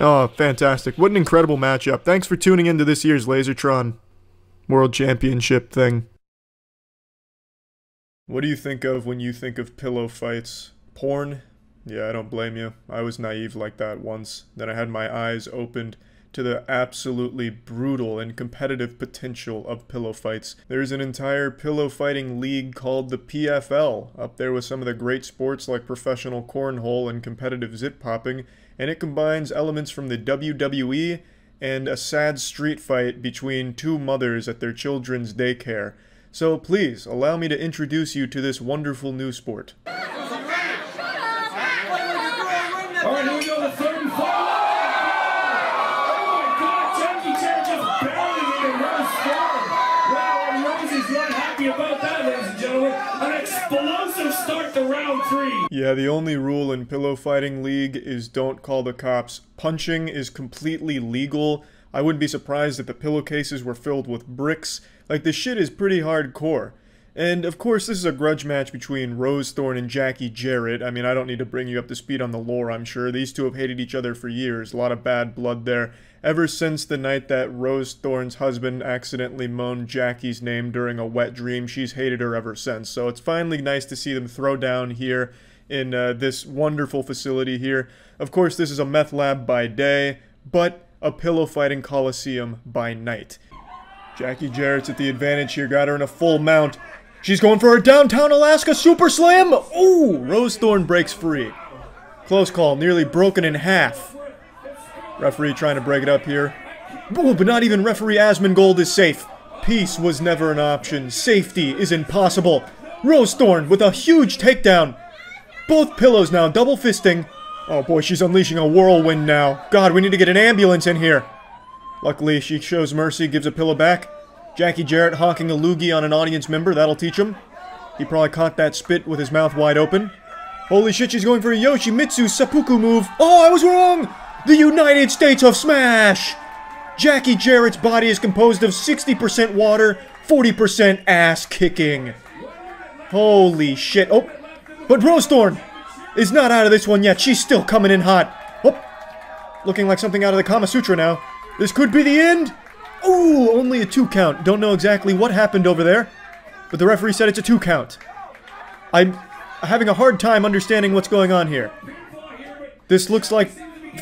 Oh, fantastic. What an incredible matchup. Thanks for tuning into this year's Lasertron World Championship thing. What do you think of when you think of pillow fights? Porn? Yeah, I don't blame you. I was naive like that once. Then I had my eyes opened to the absolutely brutal and competitive potential of pillow fights. There's an entire pillow fighting league called the PFL, up there with some of the great sports like professional cornhole and competitive zip popping, and it combines elements from the WWE and a sad street fight between two mothers at their children's daycare. So please, allow me to introduce you to this wonderful new sport. Alright, here we go, the third and fourth. Oh my god, Jackie Chan just barreling into Rose forward. Wow, and Rose is not happy about that, ladies and gentlemen. An explosive start to round 3. Yeah, the only rule in pillow fighting league is don't call the cops. Punching is completely legal. I wouldn't be surprised if the pillowcases were filled with bricks. Like, the shit is pretty hardcore. And, of course, this is a grudge match between Rose Thorn and Jackie Jarrett. I mean, I don't need to bring you up to speed on the lore, I'm sure. These two have hated each other for years. A lot of bad blood there. Ever since the night that Rose Thorn's husband accidentally moaned Jackie's name during a wet dream, she's hated her ever since. So it's finally nice to see them throw down here in this wonderful facility here. Of course, this is a meth lab by day, but a pillow fighting coliseum by night. Jackie Jarrett's at the advantage here, got her in a full mount. She's going for her downtown Alaska super slam! Ooh! Rose Thorn breaks free. Close call, nearly broken in half. Referee trying to break it up here. Ooh, but not even referee Asmongold is safe. Peace was never an option. Safety is impossible. Rose Thorn with a huge takedown. Both pillows now, double fisting. Oh boy, she's unleashing a whirlwind now. God, we need to get an ambulance in here. Luckily, she shows mercy, gives a pillow back. Jackie Jarrett hawking a loogie on an audience member, that'll teach him. He probably caught that spit with his mouth wide open. Holy shit, she's going for a Yoshimitsu seppuku move. Oh, I was wrong! The United States of Smash! Jackie Jarrett's body is composed of 60% water, 40% ass kicking. Holy shit. Oh, but Rose Thorn is not out of this one yet. She's still coming in hot. Oh, looking like something out of the Kama Sutra now. This could be the end. Ooh, only a 2 count. Don't know exactly what happened over there, but the referee said it's a 2 count. I'm having a hard time understanding what's going on here. This looks like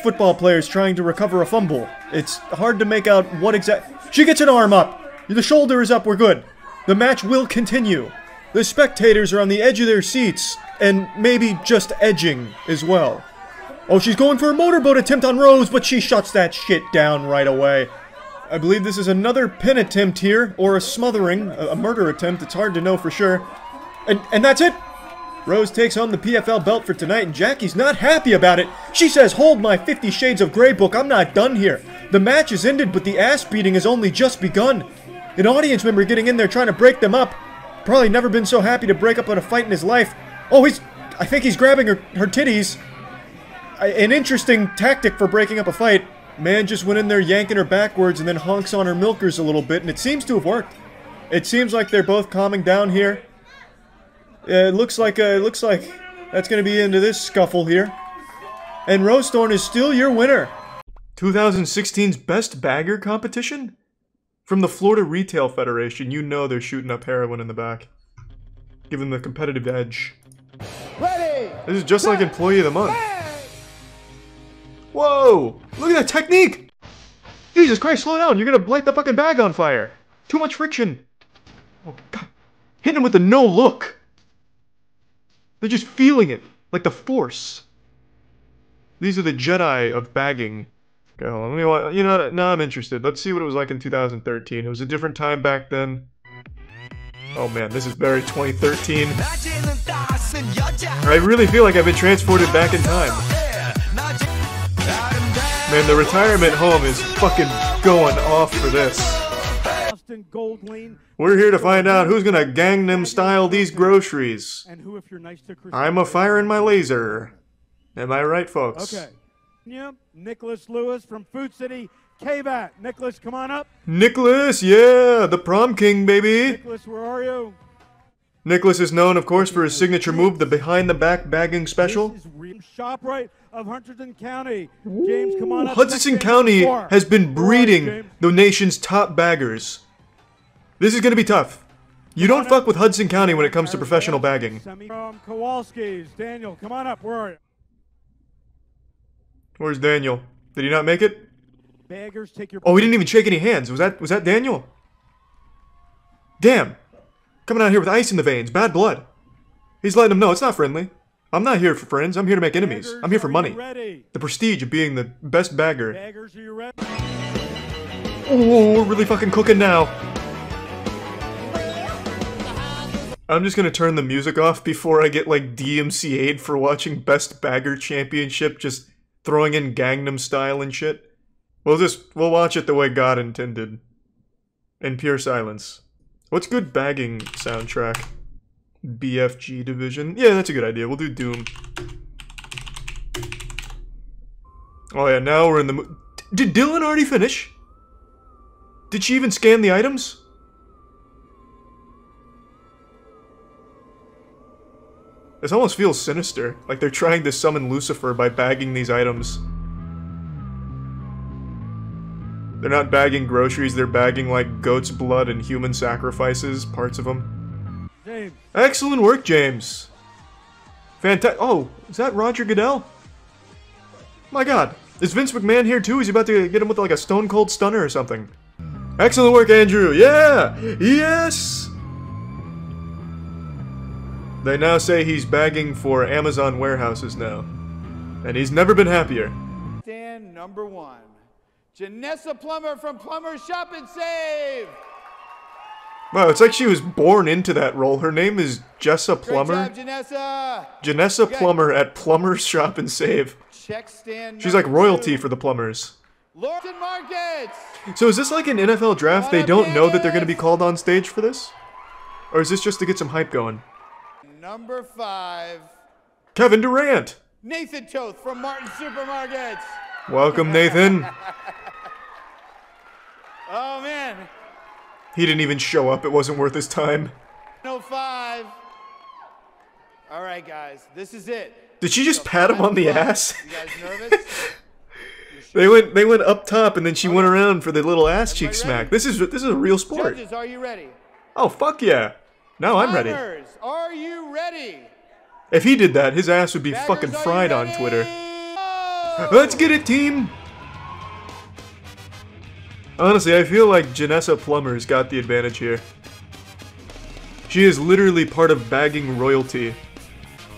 football players trying to recover a fumble. It's hard to make out what exact... She gets an arm up! The shoulder is up, we're good. The match will continue. The spectators are on the edge of their seats, and maybe just edging as well. Oh, she's going for a motorboat attempt on Rose, but she shuts that shit down right away. I believe this is another pin attempt here, or a smothering, a murder attempt, it's hard to know for sure. And that's it! Rose takes home the PFL belt for tonight, and Jackie's not happy about it. She says, hold my 50 Shades of Grey book, I'm not done here. The match is ended, but the ass beating has only just begun. An audience member getting in there trying to break them up. Probably never been so happy to break up in a fight in his life. Oh, I think he's grabbing her titties. An interesting tactic for breaking up a fight. Man just went in there yanking her backwards and then honks on her milkers a little bit, and it seems to have worked. It seems like they're both calming down here. It looks like that's going to be into this scuffle here. And Rose Thorn is still your winner. 2016's Best Bagger competition? From the Florida Retail Federation, you know they're shooting up heroin in the back. Give them the competitive edge. Ready! This is just like Employee of the Month. Whoa! Look at that technique! Jesus Christ, slow down! You're gonna light the fucking bag on fire! Too much friction! Oh god. Hit him with the no look! They're just feeling it, like the Force. These are the Jedi of bagging. Okay, hold on, let me watch. You know what? Now I'm interested. Let's see what it was like in 2013. It was a different time back then. Oh man, this is very 2013. I really feel like I've been transported back in time. Man, the retirement home is fucking going off for this. We're here to find out who's gonna Gangnam Style these groceries. I'm a firing my laser. Am I right, folks? Okay. Yeah, Nicholas Lewis from Food City, KBAT. Nicholas, come on up. Nicholas, yeah, the prom king, baby. Nicholas, where are you? Nicholas is known, of course, for his signature move, the behind-the-back bagging special. This is ShopRite of Hutchinson County. James, come on up. Hutchinson County has been breeding the nation's top baggers. This is going to be tough. You don't fuck with Hudson County when it comes to professional bagging. From Kowalski's. Daniel, come on up. Where are you? Where's Daniel? Did he not make it? Baggers, take your... Oh, he didn't even shake any hands. Was that Daniel? Damn. Coming out here with ice in the veins. Bad blood. He's letting him know it's not friendly. I'm not here for friends. I'm here to make enemies. I'm here for money. The prestige of being the best bagger. Baggers, are you ready? Oh, we're really fucking cooking now. I'm just gonna turn the music off before I get like DMCA'd for watching Best Bagger Championship, just throwing in Gangnam Style and shit. We'll watch it the way God intended. In pure silence. What's good bagging soundtrack? BFG Division? Yeah, that's a good idea. We'll do Doom. Oh yeah, now we're in the Did Dylan already finish? Did she even scan the items? This almost feels sinister, like they're trying to summon Lucifer by bagging these items. They're not bagging groceries, they're bagging like goat's blood and human sacrifices, parts of them. James. Excellent work, James. Fantastic. Oh, is that Roger Goodell? My god. Is Vince McMahon here too? Is he about to get him with like a stone cold stunner or something? Excellent work, Andrew. Yeah! Yes! They now say he's bagging for Amazon warehouses now. And he's never been happier. Stand number 1. Janessa Plummer from Plummer Shop and Save. Wow, it's like she was born into that role. Her name is Jessa Plummer. Great job, Janessa. Janessa Plummer at Plumber's Shop and Save. Check stand. She's like royalty for the plumbers. Lorton Markets. So is this like an NFL draft? They don't know that they're going to be called on stage for this? Or is this just to get some hype going? Number 5. Kevin Durant. Nathan Toth from Martin Supermarkets. Welcome, Nathan. Oh, man. He didn't even show up. It wasn't worth his time. 5. All right, guys. This is it. Did she just pat him on the ass? You guys nervous? They went up top and then she went around for the little ass cheek smack. This is a real sport. Judges, are you ready? Oh, fuck yeah. Now I'm ready. Timers, are you ready? If he did that, his ass would be fucking fried on Twitter. Let's get it, team! Honestly, I feel like Janessa Plummer's got the advantage here. She is literally part of bagging royalty.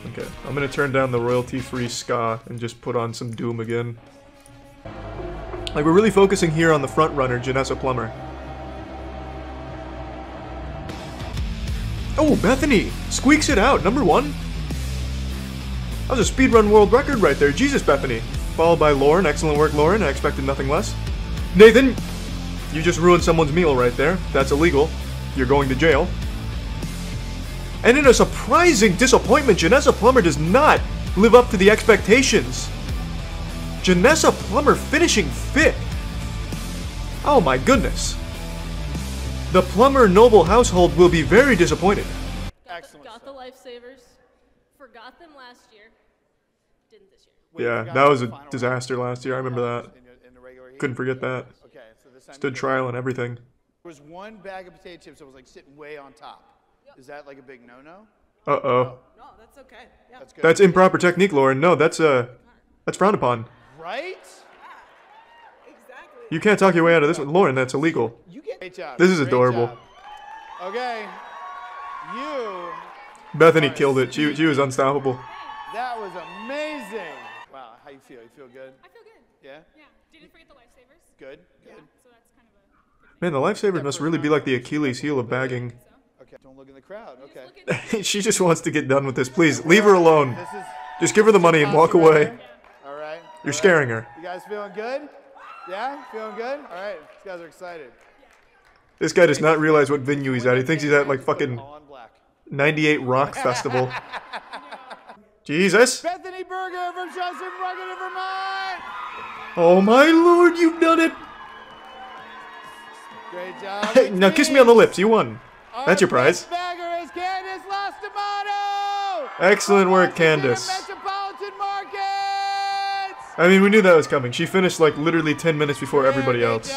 Okay, I'm gonna turn down the royalty-free ska and just put on some Doom again. Like, we're really focusing here on the front runner, Janessa Plummer. Oh, Bethany! Squeaks it out, number 1. That was a speedrun world record right there. Jesus, Bethany. Followed by Lauren. Excellent work, Lauren. I expected nothing less. Nathan! You just ruined someone's meal right there. That's illegal. You're going to jail. And in a surprising disappointment, Janessa Plummer does not live up to the expectations. Janessa Plummer finishing 5th. Oh my goodness. The Plummer noble household will be very disappointed. Got the lifesavers. Forgot them last year. Didn't this year. Yeah, that was a disaster last year. I remember that. Couldn't forget that. Stood trial and everything. There was one bag of potato chips that was like sitting way on top. Is that like a big no-no? Uh-oh. No, that's okay. Yeah. That's good. That's improper technique, Lauren. No, that's frowned upon. Right? Exactly. You can't talk your way out of this one. Lauren, that's illegal. Great job. This is Great adorable. job. Okay. You. Bethany killed it. She was unstoppable. That was amazing. Wow, how you feel? You feel good? I feel good. Yeah? Yeah. Didn't forget the lifesavers. Good, good. Yeah, so that's kind of a... Man, the lifesavers must really be like the Achilles heel of bagging. Okay, don't look in the crowd. Okay. She just wants to get done with this. Please, leave her alone. Just give her the money and walk away. All right. You're scaring her. You guys feeling good? Yeah? Feeling good? All right. These guys are excited. This guy does not realize what venue he's at. He thinks he's at like fucking 98 Rock Festival. Jesus. Bethany Berger from Justin Rugged, Vermont. Oh my lord, you've done it. Great job. Now kiss me on the lips. You won. That's your prize. Bagger is Candace Lastimado. Excellent work, Candace. Metropolitan Markets. I mean, we knew that was coming. She finished like literally 10 minutes before everybody else.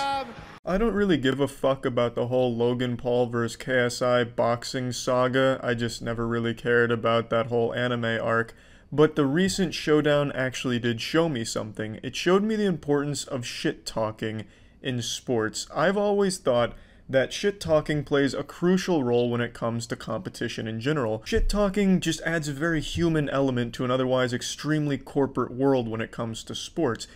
I don't really give a fuck about the whole Logan Paul vs. KSI boxing saga. I just never really cared about that whole anime arc. But the recent showdown actually did show me something. It showed me the importance of shit-talking in sports. I've always thought that shit-talking plays a crucial role when it comes to competition in general. Shit-talking just adds a very human element to an otherwise extremely corporate world when it comes to sports.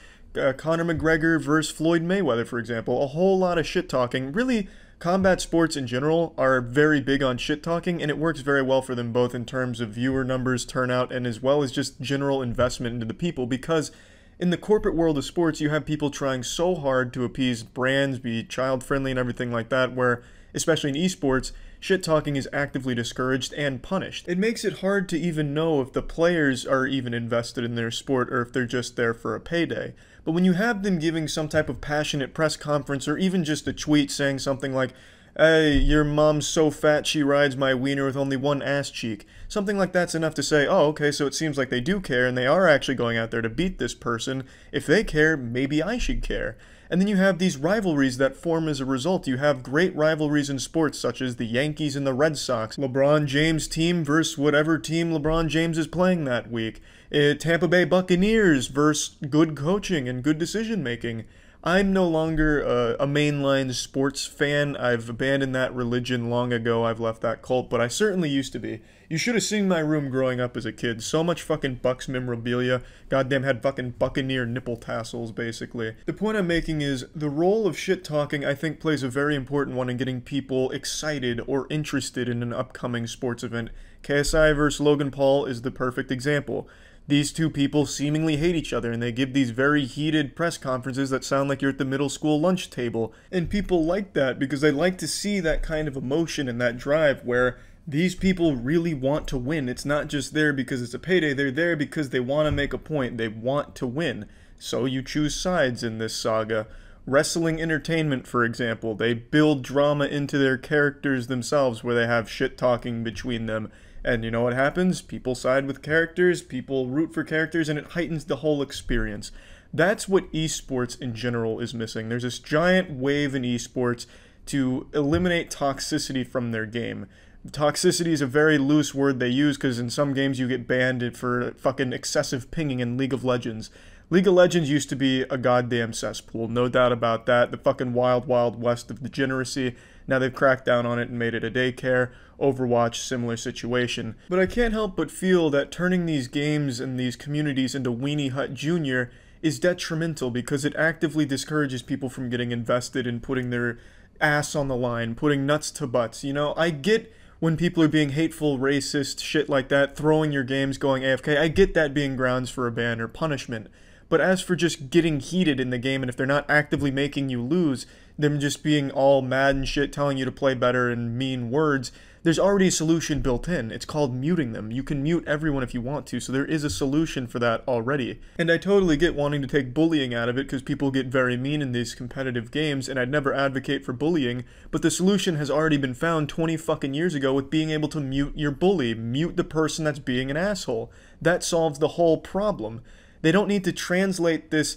Conor McGregor versus Floyd Mayweather, for example, a whole lot of shit-talking. Really, combat sports in general are very big on shit-talking, and it works very well for them both in terms of viewer numbers, turnout, and as well as just general investment into the people, because in the corporate world of sports, you have people trying so hard to appease brands, be child-friendly and everything like that, where, especially in esports, shit-talking is actively discouraged and punished. It makes it hard to even know if the players are even invested in their sport or if they're just there for a payday. But when you have them giving some type of passionate press conference or even just a tweet saying something like, "Hey, your mom's so fat she rides my wiener with only one ass cheek," something like that's enough to say, oh, okay, so it seems like they do care and they are actually going out there to beat this person. If they care, maybe I should care. And then you have these rivalries that form as a result. You have great rivalries in sports, such as the Yankees and the Red Sox, LeBron James' team versus whatever team LeBron James is playing that week, Tampa Bay Buccaneers versus good coaching and good decision-making. I'm no longer a mainline sports fan. I've abandoned that religion long ago. I've left that cult, but I certainly used to be. You should have seen my room growing up as a kid. So much fucking Bucks memorabilia. Goddamn had fucking Buccaneer nipple tassels, basically. The point I'm making is, the role of shit-talking, I think, plays a very important one in getting people excited or interested in an upcoming sports event. KSI vs. Logan Paul is the perfect example. These two people seemingly hate each other, and they give these very heated press conferences that sound like you're at the middle school lunch table. And people like that because they like to see that kind of emotion and that drive where these people really want to win. It's not just there because it's a payday, they're there because they want to make a point, they want to win. So you choose sides in this saga. Wrestling entertainment, for example, they build drama into their characters themselves where they have shit talking between them. And you know what happens? People side with characters, people root for characters, and it heightens the whole experience. That's what esports in general is missing. There's this giant wave in esports to eliminate toxicity from their game. Toxicity is a very loose word they use because in some games you get banned for fucking excessive pinging in League of Legends. League of Legends used to be a goddamn cesspool, no doubt about that. The fucking wild, wild west of degeneracy. Now they've cracked down on it and made it a daycare. Overwatch, similar situation. But I can't help but feel that turning these games and these communities into Weenie Hut Jr. is detrimental because it actively discourages people from getting invested in putting their ass on the line, putting nuts to butts. You know, I get when people are being hateful, racist, shit like that, throwing your games, going AFK, I get that being grounds for a ban or punishment. But as for just getting heated in the game, and if they're not actively making you lose, them just being all mad and shit, telling you to play better and mean words, there's already a solution built in. It's called muting them. You can mute everyone if you want to, so there is a solution for that already. And I totally get wanting to take bullying out of it because people get very mean in these competitive games, and I'd never advocate for bullying, but the solution has already been found 20 fucking years ago with being able to mute your bully, mute the person that's being an asshole. That solves the whole problem. They don't need to translate this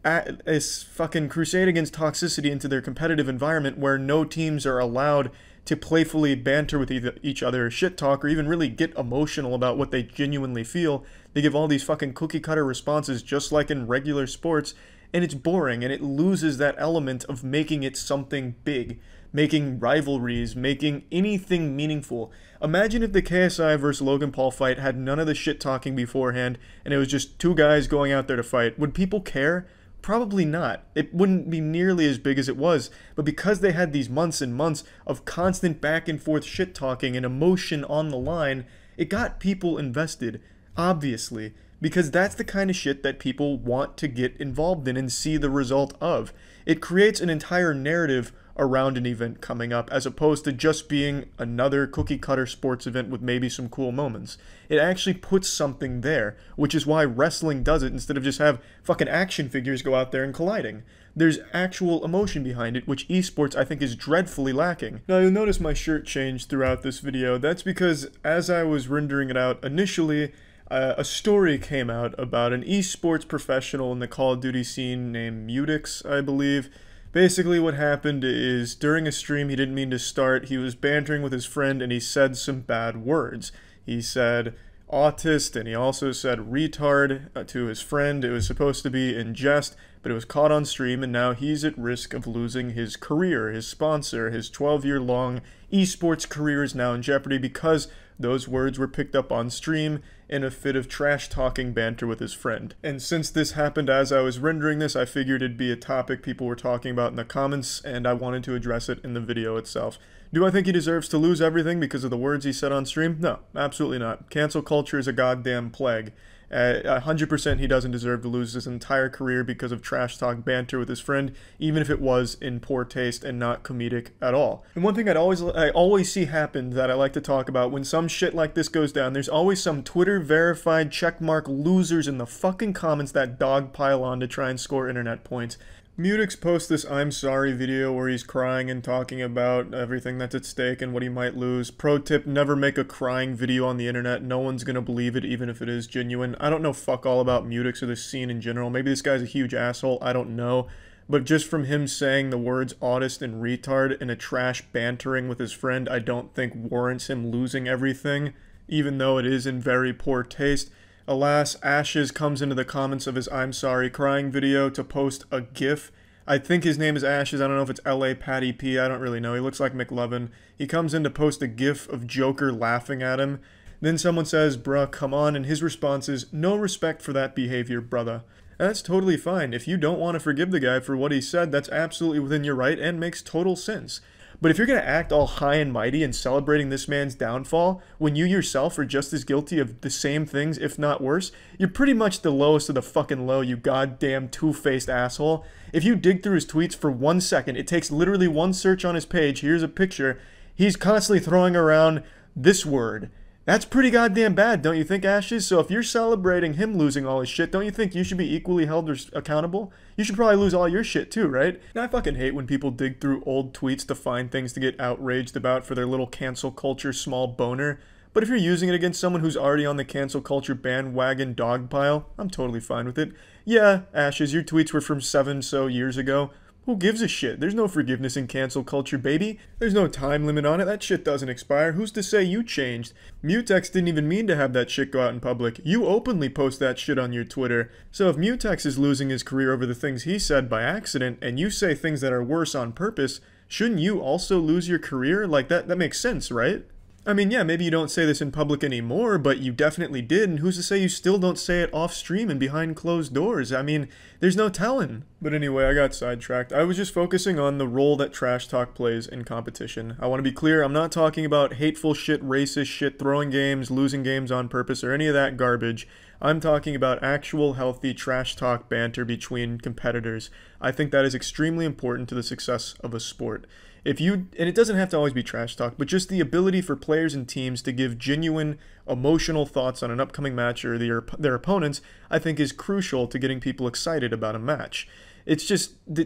fucking crusade against toxicity into their competitive environment where no teams are allowed to playfully banter with each other, shit talk, or even really get emotional about what they genuinely feel. They give all these fucking cookie cutter responses just like in regular sports, and it's boring, and it loses that element of making it something big, making rivalries, making anything meaningful. Imagine if the KSI vs. Logan Paul fight had none of the shit talking beforehand, and it was just two guys going out there to fight. Would people care? Probably not. It wouldn't be nearly as big as it was, but because they had these months and months of constant back and forth shit talking and emotion on the line, it got people invested, obviously, because that's the kind of shit that people want to get involved in and see the result of. It creates an entire narrative around an event coming up, as opposed to just being another cookie-cutter sports event with maybe some cool moments. It actually puts something there, which is why wrestling does it instead of just have fucking action figures go out there and colliding. There's actual emotion behind it, which esports I think is dreadfully lacking. Now you'll notice my shirt changed throughout this video. That's because as I was rendering it out initially, a story came out about an esports professional in the Call of Duty scene named Mutix, I believe. Basically what happened is, during a stream he didn't mean to start, he was bantering with his friend and he said some bad words. He said autist and he also said retard to his friend. It was supposed to be in jest, but it was caught on stream and now he's at risk of losing his career, his sponsor. His 12-year-long esports career is now in jeopardy because those words were picked up on stream in a fit of trash-talking banter with his friend. And since this happened as I was rendering this, I figured it'd be a topic people were talking about in the comments, and I wanted to address it in the video itself. Do I think he deserves to lose everything because of the words he said on stream? No, absolutely not. Cancel culture is a goddamn plague. 100% he doesn't deserve to lose his entire career because of trash talk banter with his friend, even if it was in poor taste and not comedic at all. And one thing I always see happen that I like to talk about when some shit like this goes down, there's always some Twitter verified checkmark losers in the fucking comments that dogpile on to try and score internet points. Mutix posts this I'm sorry video where he's crying and talking about everything that's at stake and what he might lose. Pro tip, never make a crying video on the internet. No one's gonna believe it even if it is genuine. I don't know fuck all about Mutix or this scene in general. Maybe this guy's a huge asshole, I don't know. But just from him saying the words autist and retard in a trash bantering with his friend, I don't think warrants him losing everything, even though it is in very poor taste. Alas, Ashes comes into the comments of his I'm sorry crying video to post a GIF I think his name is Ashes. I don't know if it's LA Patty P. I don't really know. He looks like McLovin. He comes in to post a gif of Joker laughing at him. Then someone says, bruh, come on, and his response is, no respect for that behavior, brother. And that's totally fine. If you don't want to forgive the guy for what he said, that's absolutely within your right and makes total sense. But if you're going to act all high and mighty and celebrating this man's downfall, when you yourself are just as guilty of the same things, if not worse, you're pretty much the lowest of the fucking low, you goddamn two-faced asshole. If you dig through his tweets for 1 second, it takes literally one search on his page, here's a picture, he's constantly throwing around this word. That's pretty goddamn bad, don't you think, Ashes? So if you're celebrating him losing all his shit, don't you think you should be equally held accountable? You should probably lose all your shit too, right? Now, I fucking hate when people dig through old tweets to find things to get outraged about for their little cancel culture small boner. But if you're using it against someone who's already on the cancel culture bandwagon dog pile, I'm totally fine with it. Yeah, Ashes, your tweets were from 7 so years ago. Who gives a shit? There's no forgiveness in cancel culture, baby. There's no time limit on it. That shit doesn't expire. Who's to say you changed? Mutex didn't even mean to have that shit go out in public. You openly post that shit on your Twitter. So if Mutex is losing his career over the things he said by accident, and you say things that are worse on purpose, shouldn't you also lose your career? Like, that makes sense, right? I mean, yeah, maybe you don't say this in public anymore, but you definitely did, and who's to say you still don't say it off stream and behind closed doors? I mean, there's no telling. But anyway, I got sidetracked. I was just focusing on the role that trash talk plays in competition. I want to be clear, I'm not talking about hateful shit, racist shit, throwing games, losing games on purpose, or any of that garbage. I'm talking about actual healthy trash talk banter between competitors. I think that is extremely important to the success of a sport. And it doesn't have to always be trash talk, but just the ability for players and teams to give genuine emotional thoughts on an upcoming match or their opponents, I think is crucial to getting people excited about a match. It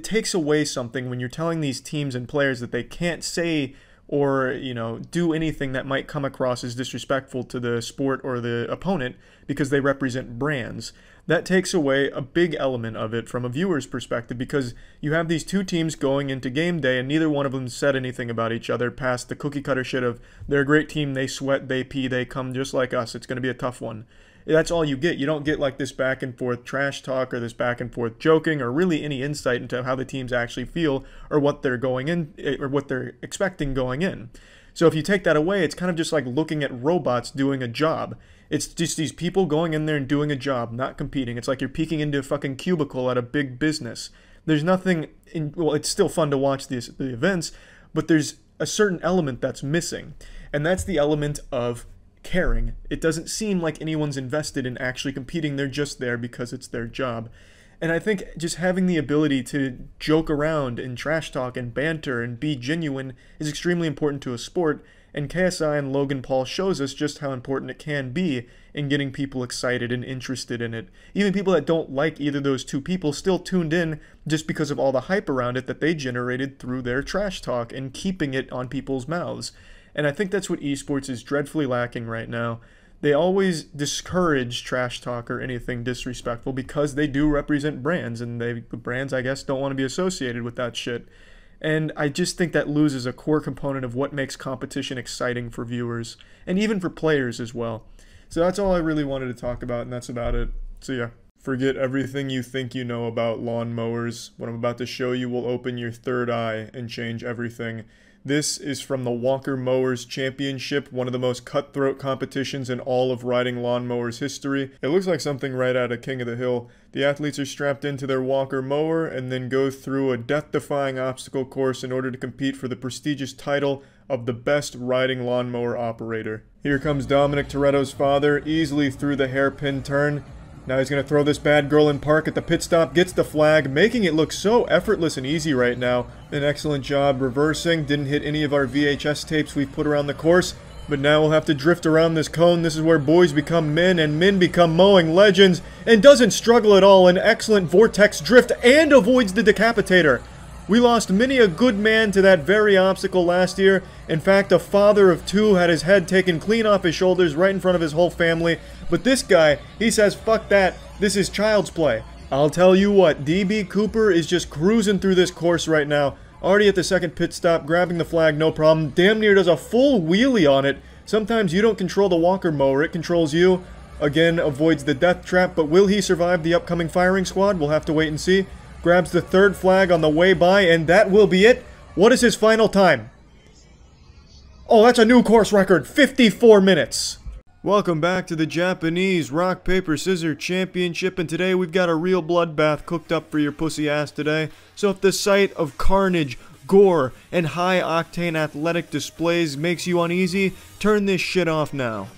takes away something when you're telling these teams and players that they can't say or, do anything that might come across as disrespectful to the sport or the opponent because they represent brands. That takes away a big element of it from a viewer's perspective because you have these two teams going into game day and neither one of them said anything about each other past the cookie cutter shit of they're a great team, they sweat, they pee, they come just like us, it's going to be a tough one. That's all you get. You don't get like this back and forth trash talk or this back and forth joking or really any insight into how the teams actually feel or what they're going in or what they're expecting going in. So if you take that away, it's kind of just like looking at robots doing a job. It's just these people going in there and doing a job, not competing. It's like you're peeking into a fucking cubicle at a big business. There's nothing well, it's still fun to watch the events, but there's a certain element that's missing. And that's the element of caring. It doesn't seem like anyone's invested in actually competing. They're just there because it's their job. And I think just having the ability to joke around and trash talk and banter and be genuine is extremely important to a sport, and KSI and Logan Paul shows us just how important it can be in getting people excited and interested in it. Even people that don't like either of those two people still tuned in just because of all the hype around it that they generated through their trash talk and keeping it on people's mouths. And I think that's what esports is dreadfully lacking right now. They always discourage trash talk or anything disrespectful because they do represent brands, and the brands, I guess, don't want to be associated with that shit. And I just think that loses a core component of what makes competition exciting for viewers, and even for players as well. So that's all I really wanted to talk about, and that's about it. So yeah, forget everything you think you know about lawn mowers. What I'm about to show you will open your third eye and change everything. This is from the Walker Mowers Championship, one of the most cutthroat competitions in all of riding lawnmowers history. It looks like something right out of King of the Hill. The athletes are strapped into their Walker mower and then go through a death-defying obstacle course in order to compete for the prestigious title of the best riding lawnmower operator. Here comes Dominic Toretto's father, easily through the hairpin turn. Now he's going to throw this bad girl in park at the pit stop, gets the flag, making it look so effortless and easy right now. An excellent job reversing, didn't hit any of our VHS tapes we've put around the course, but now we'll have to drift around this cone. This is where boys become men and men become mowing legends, and doesn't struggle at all. An excellent vortex drift and avoids the decapitator. We lost many a good man to that very obstacle last year. In fact, a father of two had his head taken clean off his shoulders right in front of his whole family. But this guy, he says, fuck that, this is child's play. I'll tell you what, DB Cooper is just cruising through this course right now. Already at the second pit stop, grabbing the flag, no problem. Damn near does a full wheelie on it. Sometimes you don't control the Walker mower, it controls you. Again, avoids the death trap, but will he survive the upcoming firing squad? We'll have to wait and see. grabs the third flag on the way by, and that will be it. What is his final time? Oh, that's a new course record, 54 minutes. Welcome back to the Japanese Rock, Paper, Scissors Championship, and today we've got a real bloodbath cooked up for your pussy ass today. So if the sight of carnage, gore, and high-octane athletic displays makes you uneasy, turn this shit off now.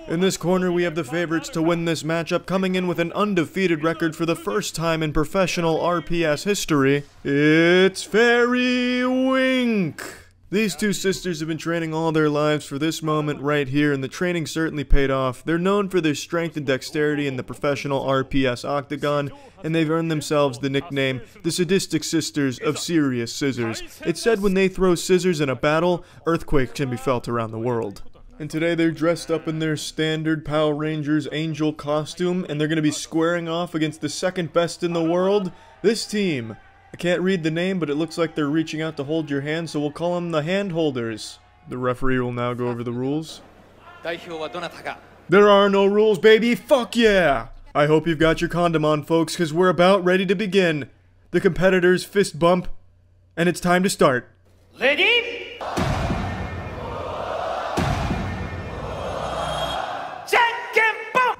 In this corner, we have the favorites to win this matchup, coming in with an undefeated record for the first time in professional RPS history. It's Fairy Wink! These two sisters have been training all their lives for this moment right here, and the training certainly paid off. They're known for their strength and dexterity in the professional RPS octagon, and they've earned themselves the nickname, the Sadistic Sisters of Serious Scissors. It's said when they throw scissors in a battle, earthquakes can be felt around the world. And today they're dressed up in their standard Power Rangers Angel costume, and they're going to be squaring off against the second best in the world, this team. I can't read the name, but it looks like they're reaching out to hold your hand, so we'll call them the hand holders. The referee will now go over the rules. There are no rules, baby! Fuck yeah! I hope you've got your condom on, folks, because we're about ready to begin. The competitors fist bump, and it's time to start. Ready?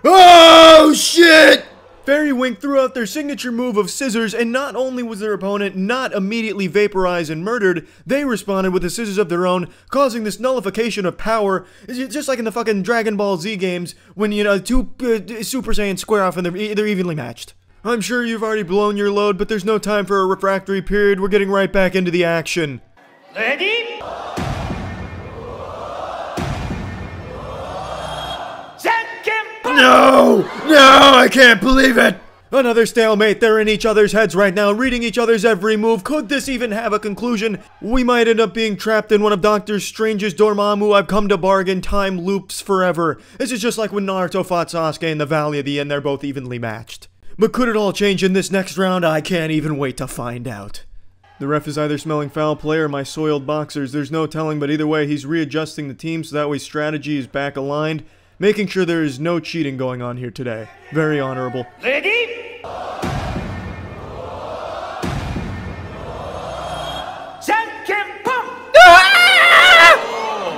Oh, shit! Fairy Wink threw out their signature move of scissors, and not only was their opponent not immediately vaporized and murdered, they responded with the scissors of their own, causing this nullification of power, just like in the fucking Dragon Ball Z games, when, you know, two Super Saiyans square off and they're evenly matched. I'm sure you've already blown your load, but there's no time for a refractory period. We're getting right back into the action. Ready? No! No! I can't believe it! Another stalemate. They're in each other's heads right now, reading each other's every move. Could this even have a conclusion? We might end up being trapped in one of Doctor Strange's Dormammu. I've come to bargain. Time loops forever. This is just like when Naruto fought Sasuke in the Valley of the End. They're both evenly matched. But could it all change in this next round? I can't even wait to find out. The ref is either smelling foul play or my soiled boxers. There's no telling, but either way, he's readjusting the team so that way strategy is back aligned. Making sure there is no cheating going on here today. Very honorable. Ready? Ah!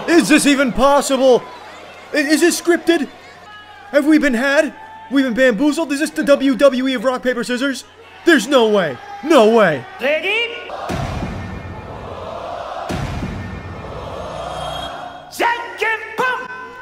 Is this even possible? Is this scripted? Have we been had? We've been bamboozled? Is this the WWE of rock, paper, scissors? There's no way. No way. Ready?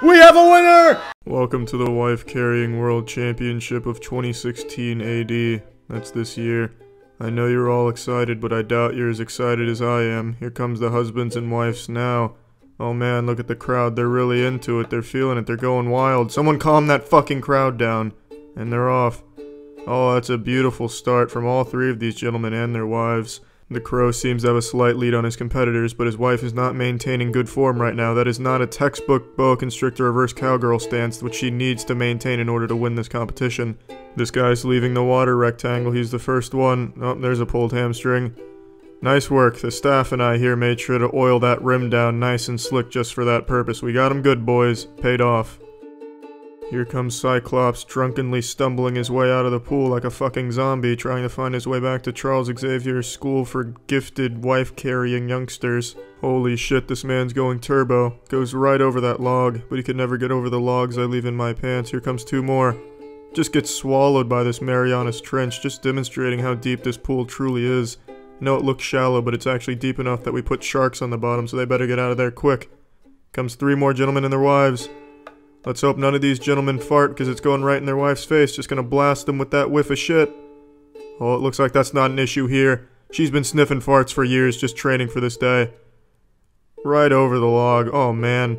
We have a winner! Welcome to the Wife Carrying World Championship of 2016 AD. That's this year. I know you're all excited, but I doubt you're as excited as I am. Here comes the husbands and wives now. Oh man, look at the crowd. They're really into it. They're feeling it. They're going wild. Someone calm that fucking crowd down. And they're off. Oh, that's a beautiful start from all three of these gentlemen and their wives. The Crow seems to have a slight lead on his competitors, but his wife is not maintaining good form right now. That is not a textbook boa constrictor reverse cowgirl stance, which she needs to maintain in order to win this competition. This guy's leaving the water rectangle. He's the first one. Oh, there's a pulled hamstring. Nice work. The staff and I here made sure to oil that rim down nice and slick just for that purpose. We got him good, boys. Paid off. Here comes Cyclops, drunkenly stumbling his way out of the pool like a fucking zombie, trying to find his way back to Charles Xavier's school for gifted wife-carrying youngsters. Holy shit, this man's going turbo. Goes right over that log, but he could never get over the logs I leave in my pants. Here comes two more. Just gets swallowed by this Marianas Trench, just demonstrating how deep this pool truly is. I know it looks shallow, but it's actually deep enough that we put sharks on the bottom, so they better get out of there quick. Comes three more gentlemen and their wives. Let's hope none of these gentlemen fart, because it's going right in their wife's face. Just gonna blast them with that whiff of shit. Oh, it looks like that's not an issue here. She's been sniffing farts for years, just training for this day. Right over the log. Oh, man.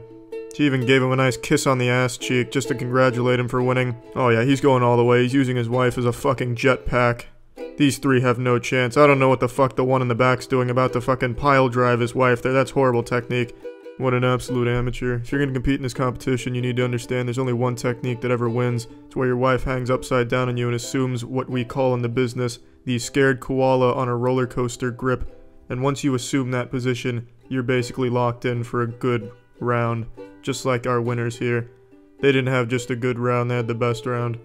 She even gave him a nice kiss on the ass cheek, just to congratulate him for winning. Oh yeah, he's going all the way. He's using his wife as a fucking jetpack. These three have no chance. I don't know what the fuck the one in the back's doing about to fucking pile drive his wife there. That's horrible technique. What an absolute amateur. If you're gonna compete in this competition, you need to understand there's only one technique that ever wins. It's where your wife hangs upside down on you and assumes what we call in the business the scared koala on a roller coaster grip. And once you assume that position, you're basically locked in for a good round. Just like our winners here. They didn't have just a good round, they had the best round.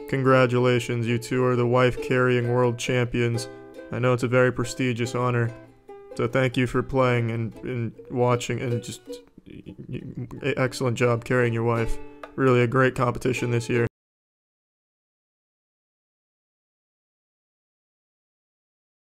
Congratulations, you two are the wife-carrying world champions. I know it's a very prestigious honor. So thank you for playing and watching, and just excellent job carrying your wife. Really a great competition this year.